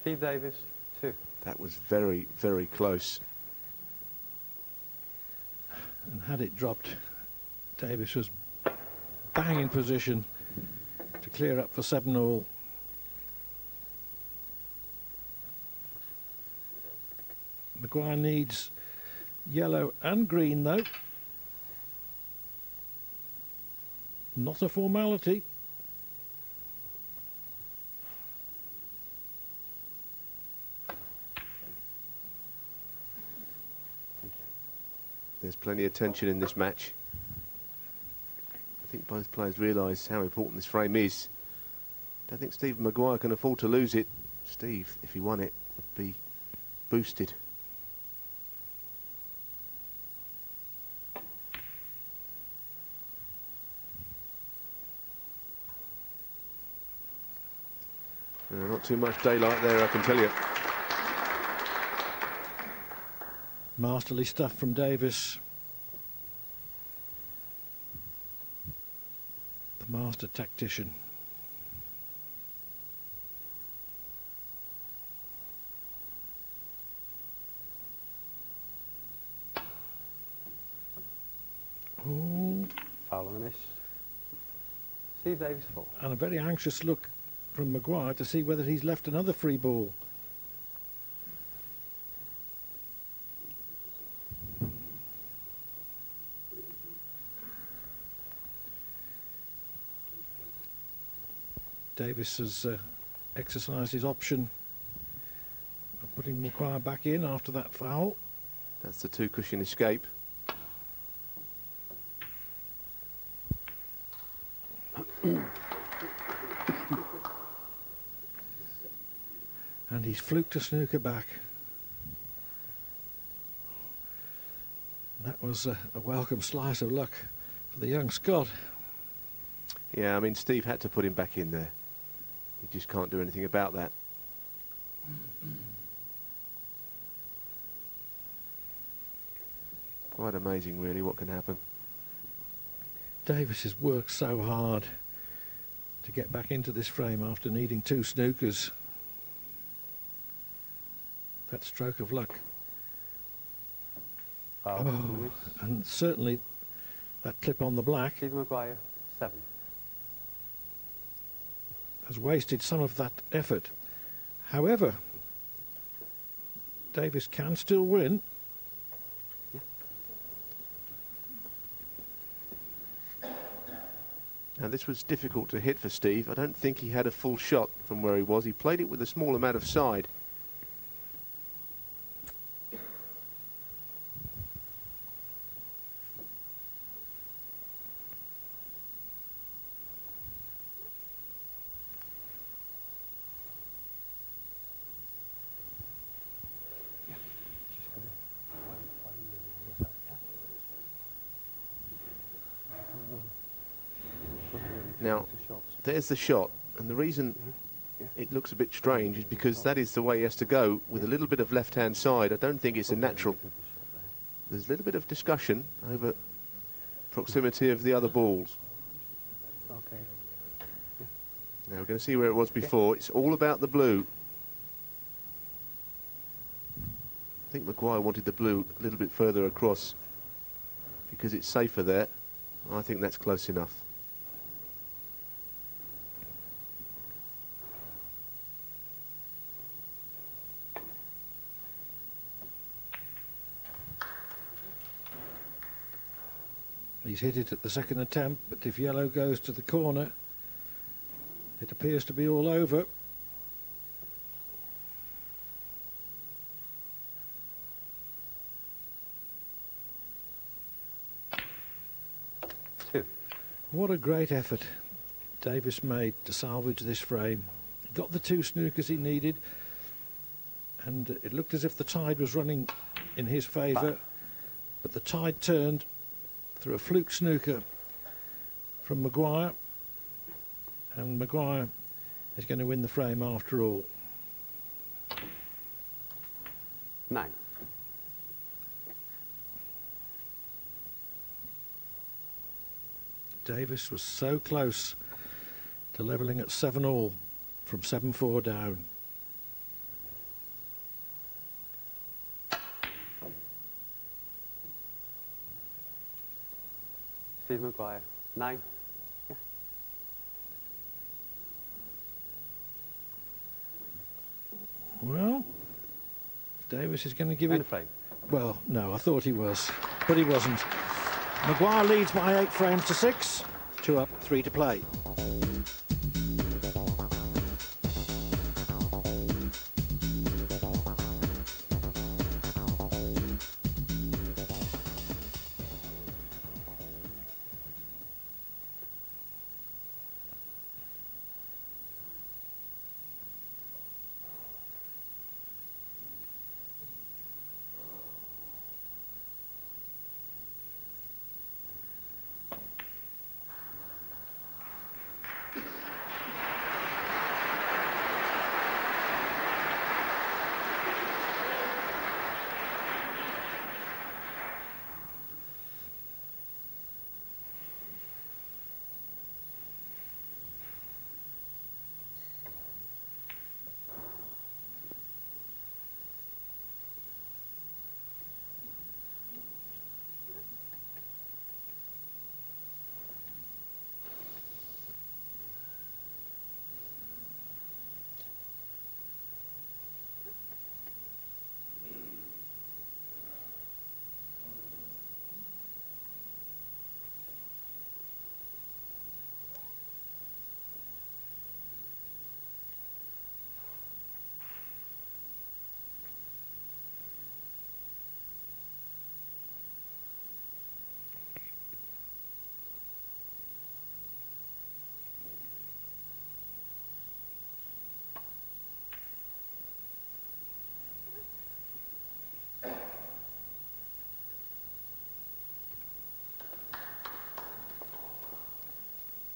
Steve Davis, 2. That was very, very close. And had it dropped, Davis was bang in position to clear up for 7-all. Maguire needs yellow and green though. Not a formality. There's plenty of tension in this match. I think both players realise how important this frame is. I don't think Steve Maguire can afford to lose it. Steve, if he won it, would be boosted. Not too much daylight there, I can tell you. Masterly stuff from Davis. The master tactician. Oh. Foul and a miss. Steve Davis 4. And a very anxious look from Maguire to see whether he's left another free ball. Davis has exercised his option of putting Maguire back in after that foul. That's the two cushion escape. And he's fluked a snooker back. That was a welcome slice of luck for the young Scot. Yeah, I mean, Steve had to put him back in there. He just can't do anything about that. Quite amazing, really, what can happen. Davis has worked so hard to get back into this frame after needing 2 snookers. That stroke of luck 12. Oh, and certainly that clip on the black Stephen Maguire, 7. has wasted some of that effort. However, Davis can still win. Now this was difficult to hit for Steve. I don't think he had a full shot from where he was. He played it with a small amount of side. Now, there's the shot, and the reason it looks a bit strange is because that is the way he has to go with a little bit of left-hand side. I don't think it's a natural. There's a little bit of discussion over proximity of the other balls. Okay. Now we're going to see where it was before. It's all about the blue. I think Maguire wanted the blue a little bit further across because it's safer there. I think that's close enough. He's hit it at the second attempt, but if yellow goes to the corner, it appears to be all over. What a great effort Davis made to salvage this frame. He got the 2 snookers he needed, and it looked as if the tide was running in his favour, but the tide turned through a fluke snooker from Maguire, and Maguire is going to win the frame after all. 9. Davis was so close to levelling at 7-all from 7-4 down. Steve Maguire, 9. Yeah. Well, Davis is going to give And it... a frame. Well, no, I thought he was, but he wasn't. Maguire leads by 8 frames to 6. 2 up, 3 to play.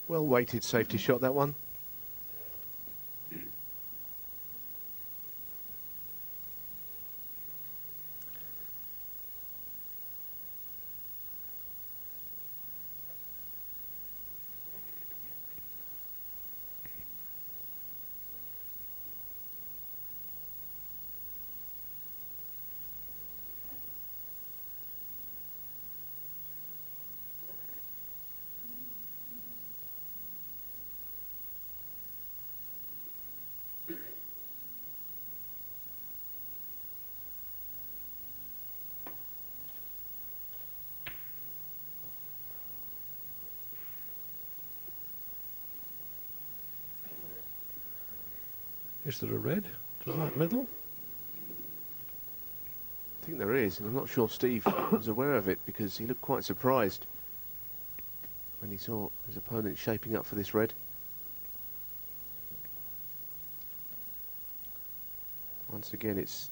Well weighted safety shot, that one. Is there a red to the right middle? I think there is, and I'm not sure Steve was aware of it because he looked quite surprised when he saw his opponent shaping up for this red. Once again, it's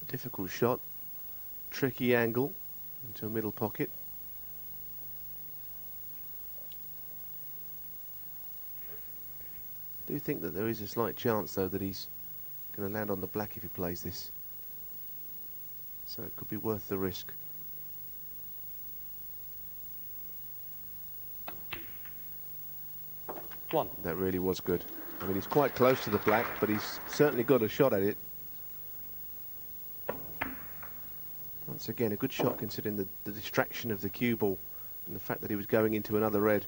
a difficult shot, tricky angle into a middle pocket. I do think that there is a slight chance, though, that he's going to land on the black if he plays this. So it could be worth the risk. One. That really was good. I mean, he's quite close to the black, but he's certainly got a shot at it. Once again, a good shot considering the distraction of the cue ball and the fact that he was going into another red.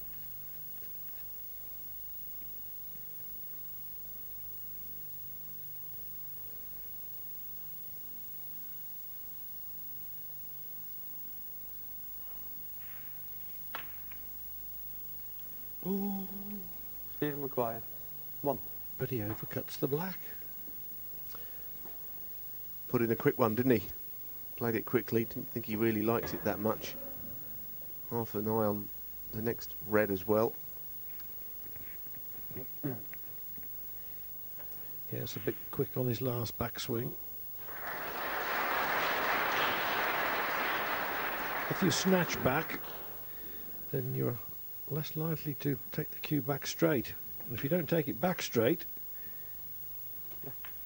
Ooh, Stephen Maguire. One. but he overcuts the black. Put in a quick one, didn't he? Played it quickly, didn't think he really liked it that much. Half an eye on the next red as well. Yeah, it's a bit quick on his last backswing. If you snatch back, then you're less likely to take the cue back straight. And if you don't take it back straight,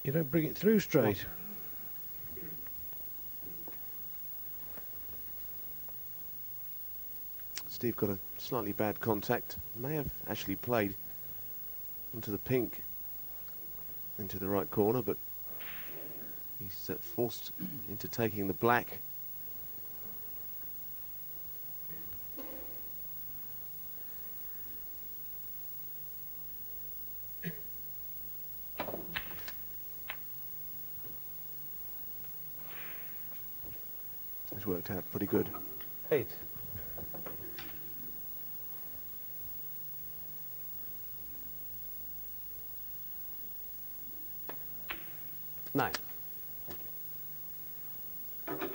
you don't bring it through straight. Steve got a slightly bad contact. May have actually played onto the pink into the right corner, but he's forced into taking the black. It's worked out pretty good. 8. 9. Thank you.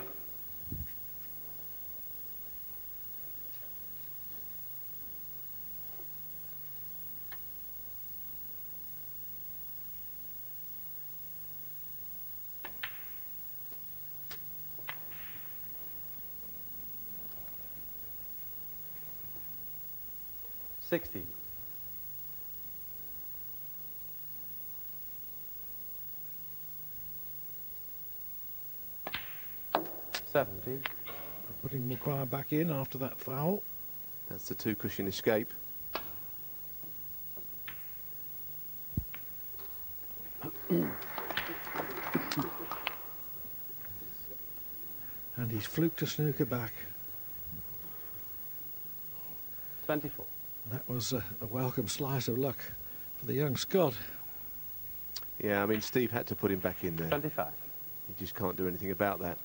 $16. 17. Putting Maguire back in after that foul. That's the two-cushion escape. And he's fluked a snooker back. 24. That was a welcome slice of luck for the young Scot. Yeah, I mean, Steve had to put him back in there. 25. You just can't do anything about that.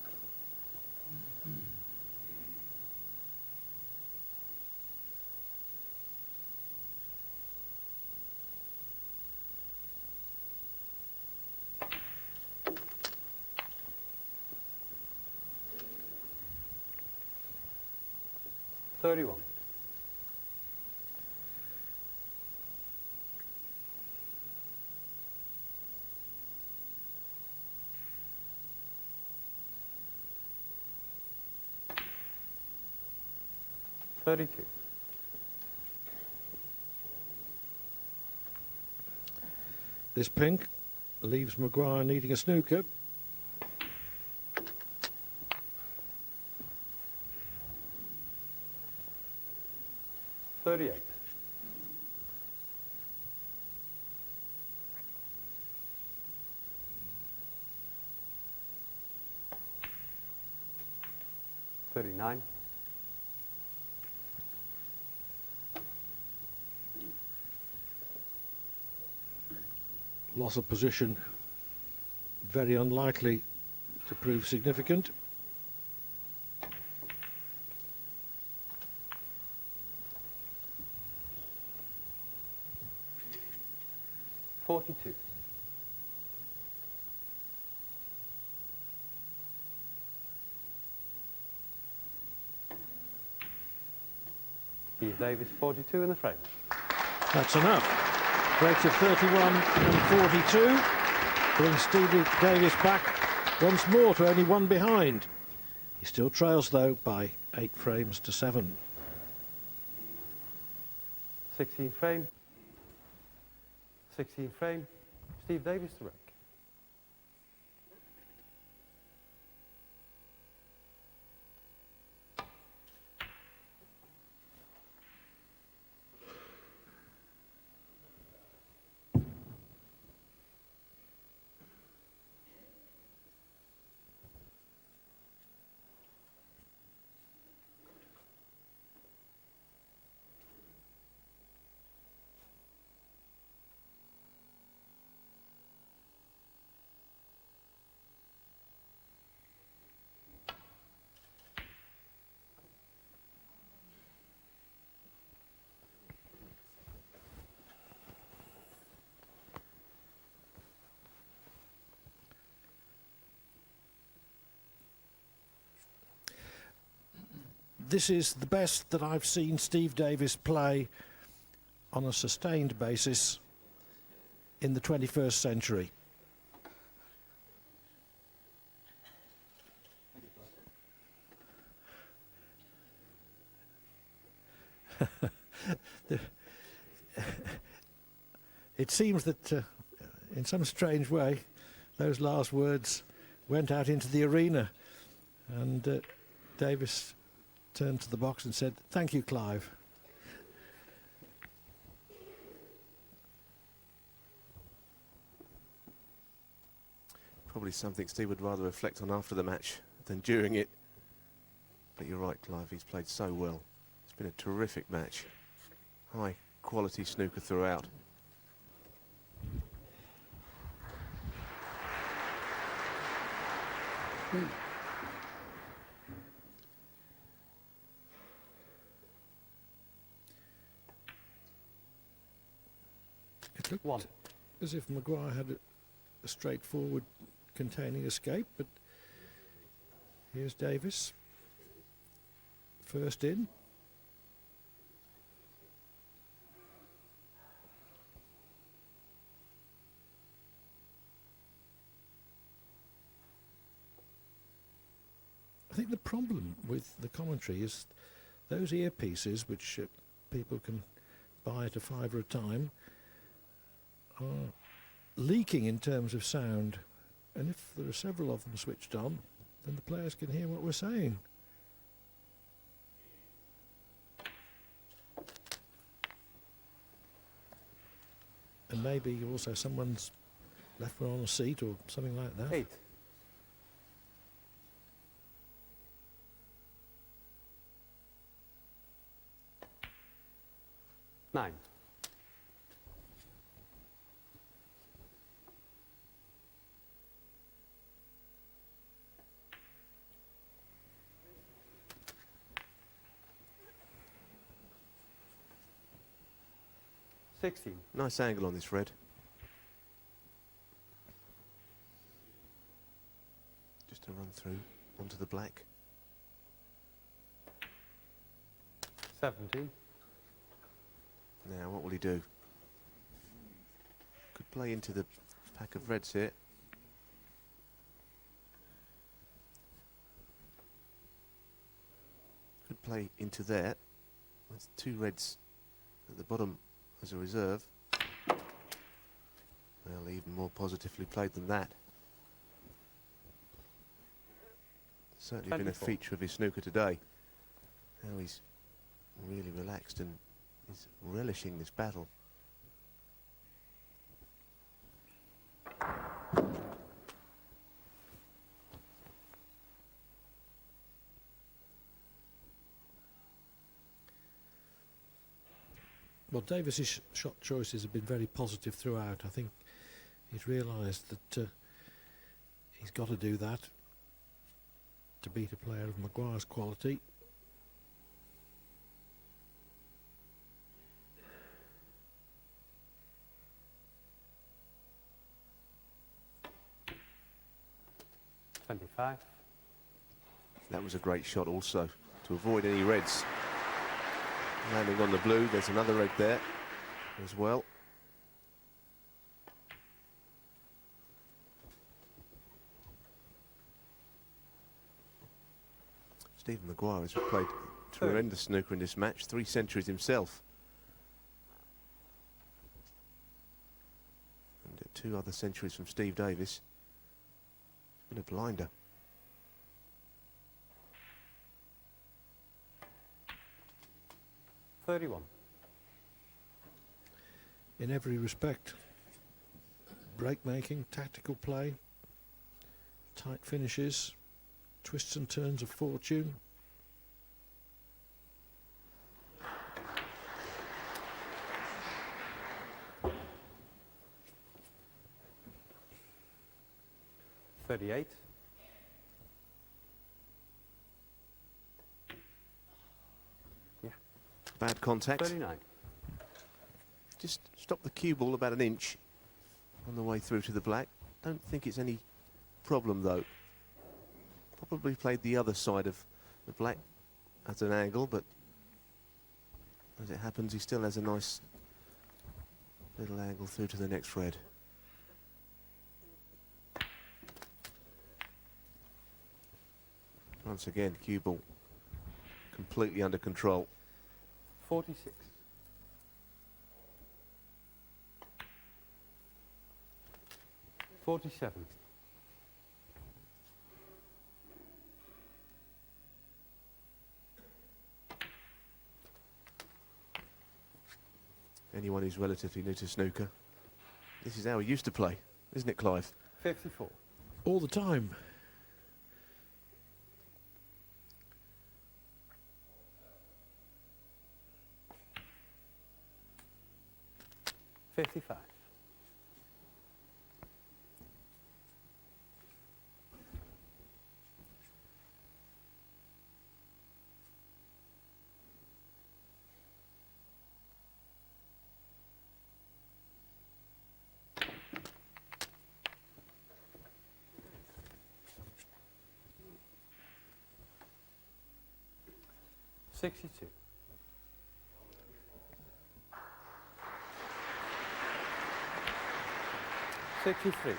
$31. 32. This pink leaves Maguire needing a snooker. 38. 39. Loss of position, very unlikely to prove significant. 42. Steve Davis, 42 in the frame. That's enough. Breaks of 31 and 42. Brings Stevie Davis back once more to only one behind. He still trails, though, by 8 frames to 7. 16 frame. 16 frame. Steve Davis to break. This is the best that I've seen Steve Davis play on a sustained basis in the 21st century. It seems that in some strange way those last words went out into the arena, and Davis turned to the box and said, "Thank you, Clive." Probably something Steve would rather reflect on after the match than during it. But you're right, Clive, he's played so well. It's been a terrific match. High quality snooker throughout. It looked One. as if Maguire had a straightforward containing escape, but here's Davis. First in. I think the problem with the commentary is those earpieces, which people can buy at a £5 a time, are leaking in terms of sound, and if there are several of them switched on, then the players can hear what we're saying. And maybe also someone's left one on a seat or something like that. 8. Nine. $16. Nice angle on this red. Just to run through onto the black. 17. Now, what will he do? Could play into the pack of reds here. Could play into there. That's 2 reds at the bottom as a reserve. Well, even more positively played than that. Certainly been a 24. feature of his snooker today. Now he's really relaxed and he's relishing this battle. Well, Davis's shot choices have been very positive throughout. I think he's realised that he's got to do that to beat a player of Maguire's quality. $25. That was a great shot also, to avoid any reds. Landing on the blue, there's another red there as well. Stephen Maguire has played tremendous snooker in this match, 3 centuries himself. And 2 other centuries from Steve Davis. It's been a blinder. In every respect, break making, tactical play, tight finishes, twists and turns of fortune. Bad contact. 39. Just stop the cue ball about an inch on the way through to the black. Don't think it's any problem though. Probably played the other side of the black at an angle, but as it happens, he still has a nice little angle through to the next red. Once again, cue ball completely under control. 46. Anyone who's relatively new to snooker, this is how he used to play, isn't it, Clive? 54. All the time. 55. $62. $63.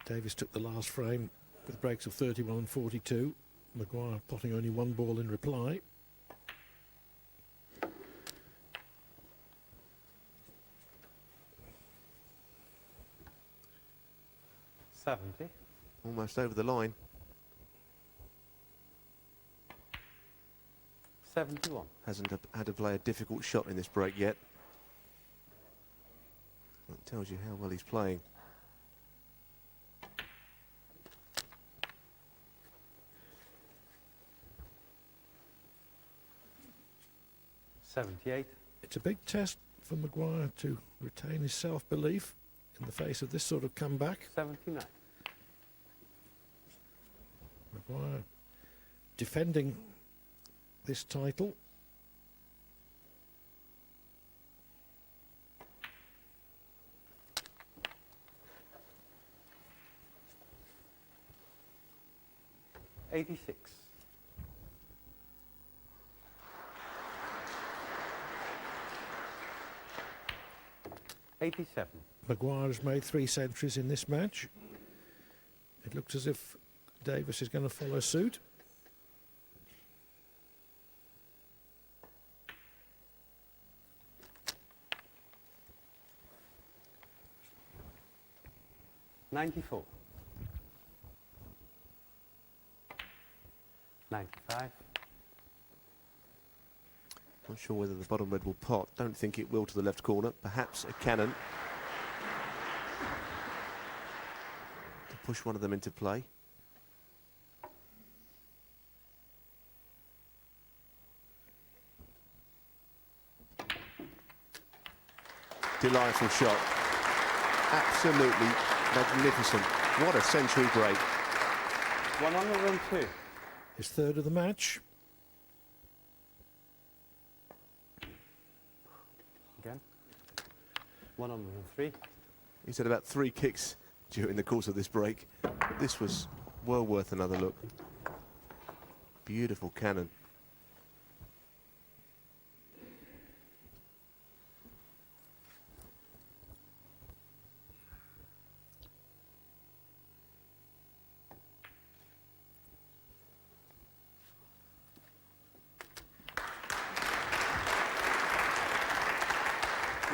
Davis took the last frame with breaks of 31 and 42. Maguire potting only 1 ball in reply. $70. Almost over the line. 71. Hasn't had to play a difficult shot in this break yet. That tells you how well he's playing. $78. It's a big test for Maguire to retain his self-belief in the face of this sort of comeback. 79. Maguire defending this title. $86. $87. Maguire has made 3 centuries in this match. It looks as if Davis is going to follow suit. $94. 95. Not sure whether the bottom red will pot. Don't think it will to the left corner. Perhaps a cannon to push one of them into play. Delightful shot. Absolutely magnificent. What a century break. 102. His 3rd of the match. Again. 103. He's had about 3 kicks during the course of this break. This was well worth another look. Beautiful cannon.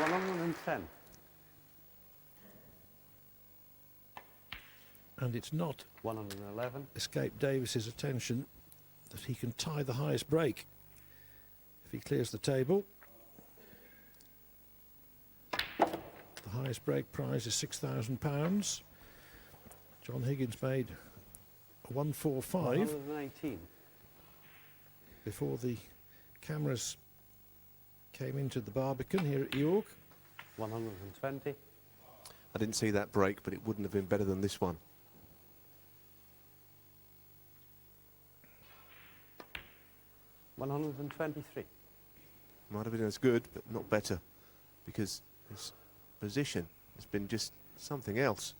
110. And it's not 111. escaped Davis's attention that he can tie the highest break if he clears the table. The highest break prize is £6,000. John Higgins made a 145 118. before the cameras came into the Barbican here at York. 120. I didn't see that break, but it wouldn't have been better than this one. 123. Might have been as good, but not better, because his position has been just something else.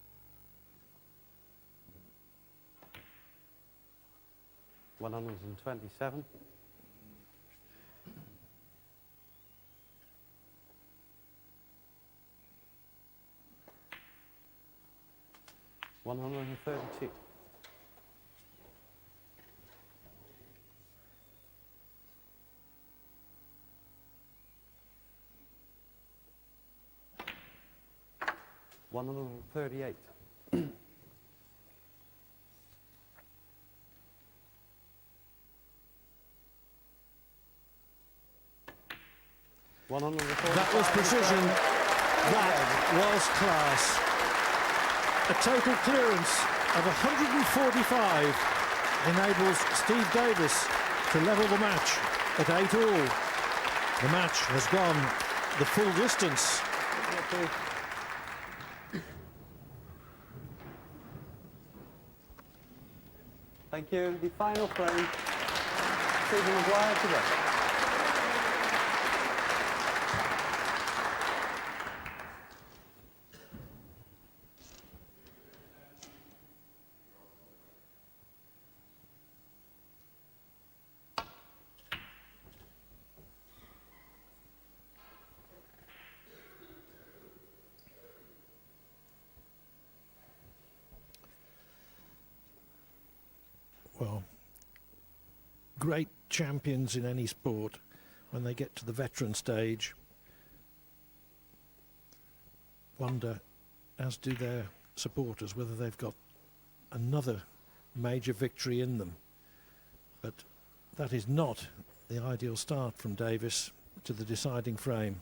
127. 132. 138. 145. That was precision. That was class. A total clearance of 145 enables Steve Davis to level the match at 8-all. The match has gone the full distance. Thank you. The final frame, Stephen Maguire to go. Well, great champions in any sport, when they get to the veteran stage, wonder, as do their supporters, whether they've got another major victory in them. But that is not the ideal start from Davis to the deciding frame.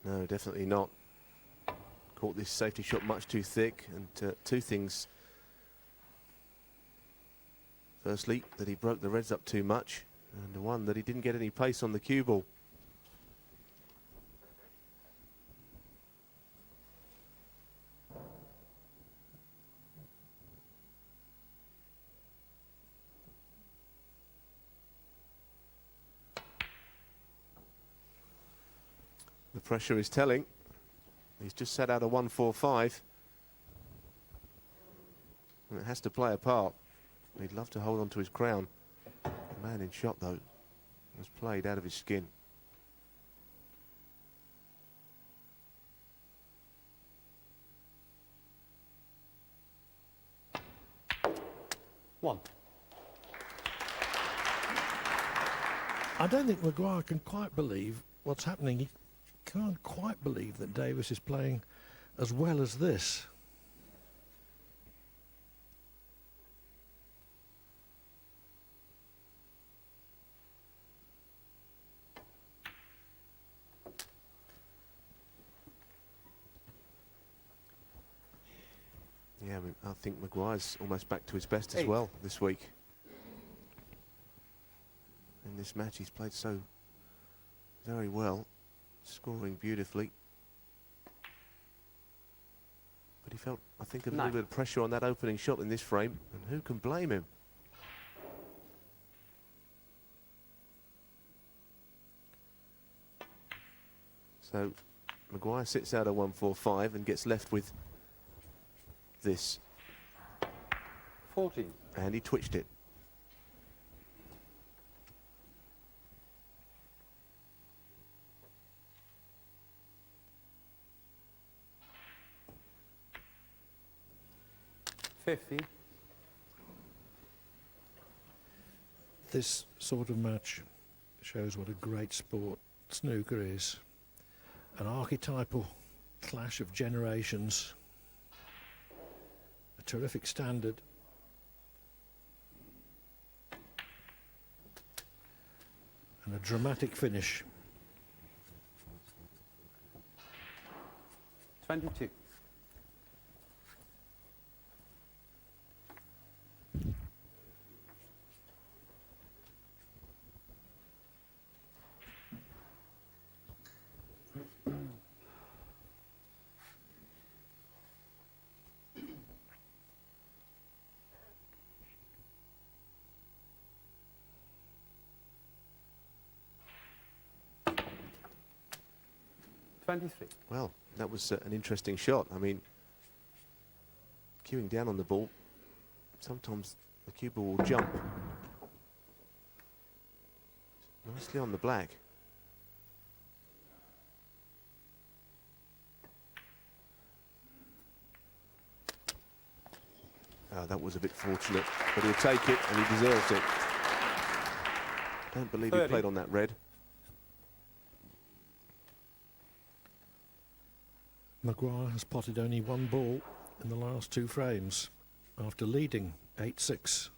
No, definitely not. Caught this safety shot much too thick, and two things. Firstly, that he broke the reds up too much, and one, that he didn't get any pace on the cue ball. The pressure is telling. He's just set out a 145. And it has to play a part. He'd love to hold on to his crown. The man in shot, though, has played out of his skin. One. I don't think Maguire can quite believe what's happening. He can't quite believe that Davis is playing as well as this. Yeah, I think Maguire's almost back to his best as well this week. In this match, he's played so very well, scoring beautifully. But he felt, I think, a little bit of pressure on that opening shot in this frame, and who can blame him? So Maguire sits out a 145 and gets left with this. 14. And he twitched it. This sort of match shows what a great sport snooker is. An archetypal clash of generations. A terrific standard. And a dramatic finish. 22. Well, that was an interesting shot. I mean, queuing down on the ball, sometimes the cue ball will jump. Nicely on the black. Oh, that was a bit fortunate, but he'll take it and he deserves it. Don't believe 30. he played on that red. Maguire has potted only one ball in the last 2 frames after leading 8-6.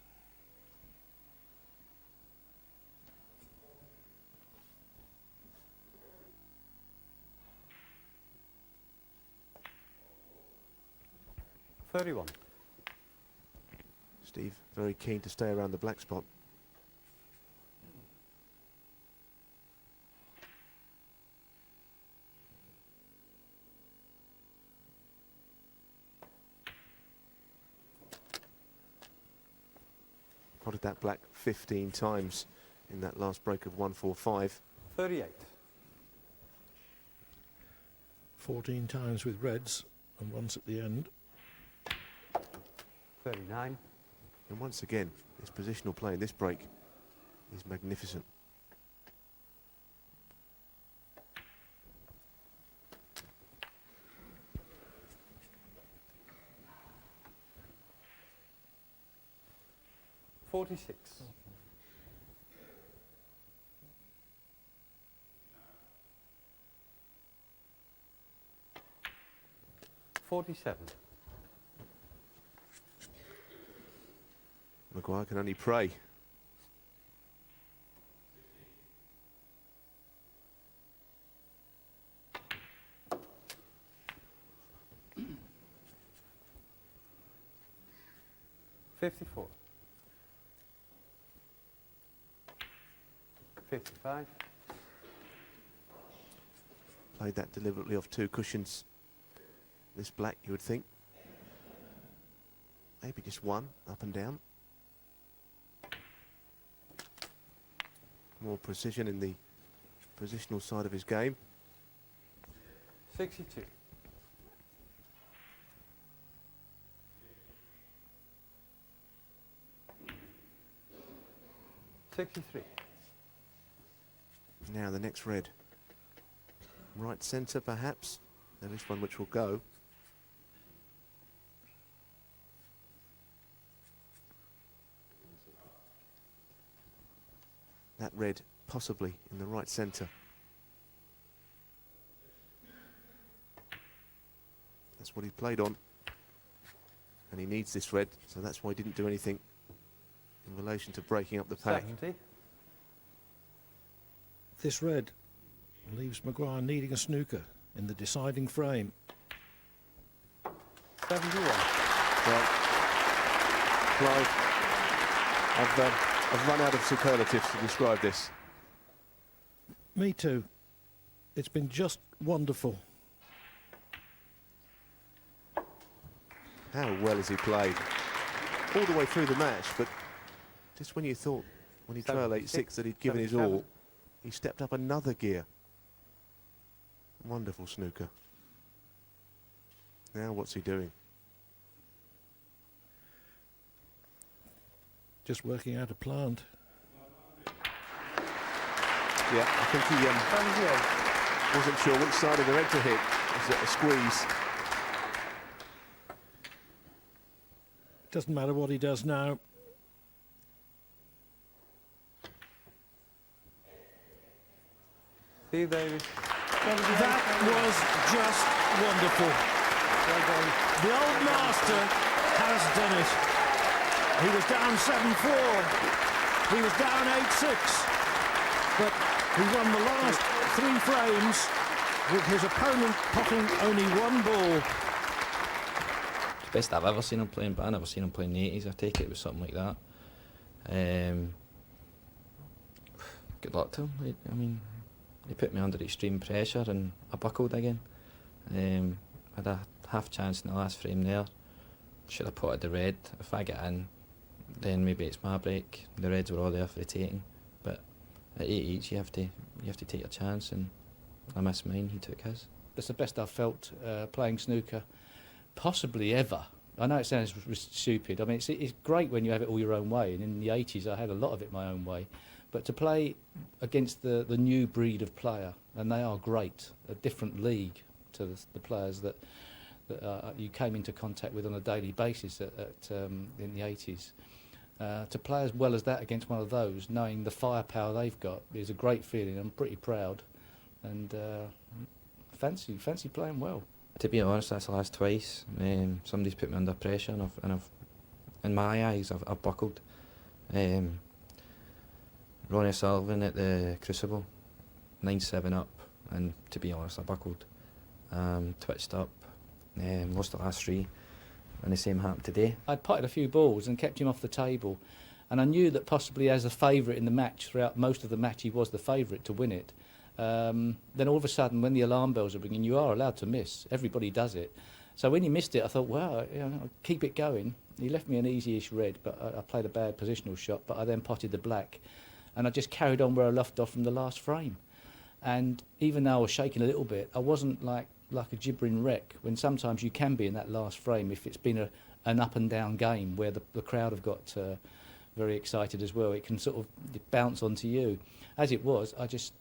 Steve very keen to stay around the black spot. Potted that black 15 times in that last break of 145. 38. 14 times with reds and once at the end. 39. And once again, his positional play in this break is magnificent. $46. 47. Maguire can only pray. $54. 55. Played that deliberately off 2 cushions. This black, you would think. Maybe just one, up and down. More precision in the positional side of his game. 62. 63. Now the next red. Right centre perhaps. There is one which will go. That red possibly in the right centre. That's what he played on. And he needs this red, so that's why he didn't do anything in relation to breaking up the pack. 70. This red leaves Maguire needing a snooker in the deciding frame. 71. Well, Clive, I've run out of superlatives to describe this. Me too. It's been just wonderful. How well has he played? All the way through the match, but just when you thought, when he trailed 8-6, that he'd given his all, he stepped up another gear. Wonderful snooker. Now what's he doing? Just working out a plant. Yeah, I think he wasn't sure which side of the red to hit. Was it a squeeze? Doesn't matter what he does now. Steve Davis, That was just wonderful. The old master has done it. He was down 7-4. He was down 8-6. But he won the last 3 frames with his opponent potting only 1 ball. It's the best I've ever seen him playing, but I've never seen him playing in the 80s. I take it was something like that. Good luck to him. I mean, he put me under extreme pressure and I buckled again. I had a half chance in the last frame there. Should have potted the red. If I get in, then maybe it's my break. The reds were all there for the taking. But at 8 each, you have to take your chance, and I missed mine. He took his. It's the best I've felt playing snooker, possibly ever. I know it sounds stupid. I mean, it's great when you have it all your own way, and in the 80s I had a lot of it my own way. But to play against the new breed of player, and they are great, a different league to the players that you came into contact with on a daily basis in the 80s. To play as well as that against one of those, knowing the firepower they've got, is a great feeling. I'm pretty proud, and fancy playing well. To be honest, that's the last twice. Somebody's put me under pressure, and I've in my eyes, I've buckled. Ronnie O'Sullivan at the Crucible, 9-7 up, and to be honest, I buckled. Twitched up, lost the last 3, and the same happened today. I'd potted a few balls and kept him off the table, and I knew that possibly as a favourite in the match, throughout most of the match he was the favourite to win it. Then all of a sudden, when the alarm bells are ringing, you are allowed to miss. Everybody does it. So when he missed it, I thought, well, I'll keep it going. He left me an easy-ish red, but I played a bad positional shot, but I then potted the black, and I just carried on where I left off from the last frame. And even though I was shaking a little bit, I wasn't like a gibbering wreck, when sometimes you can be in that last frame if it's been an up and down game where the crowd have got very excited as well. It can sort of bounce onto you. As it was, I just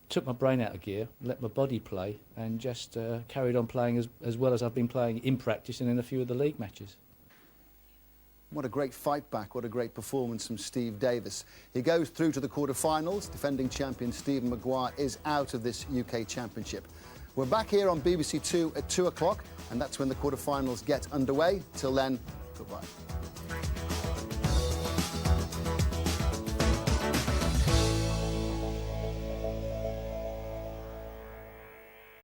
took my brain out of gear, let my body play, and just carried on playing as well as I've been playing in practice and in a few of the league matches. What a great fight back, what a great performance from Steve Davis. He goes through to the quarter-finals. Defending champion Stephen Maguire is out of this UK Championship. We're back here on BBC 2 at 2 o'clock, and that's when the quarter-finals get underway. Till then, goodbye.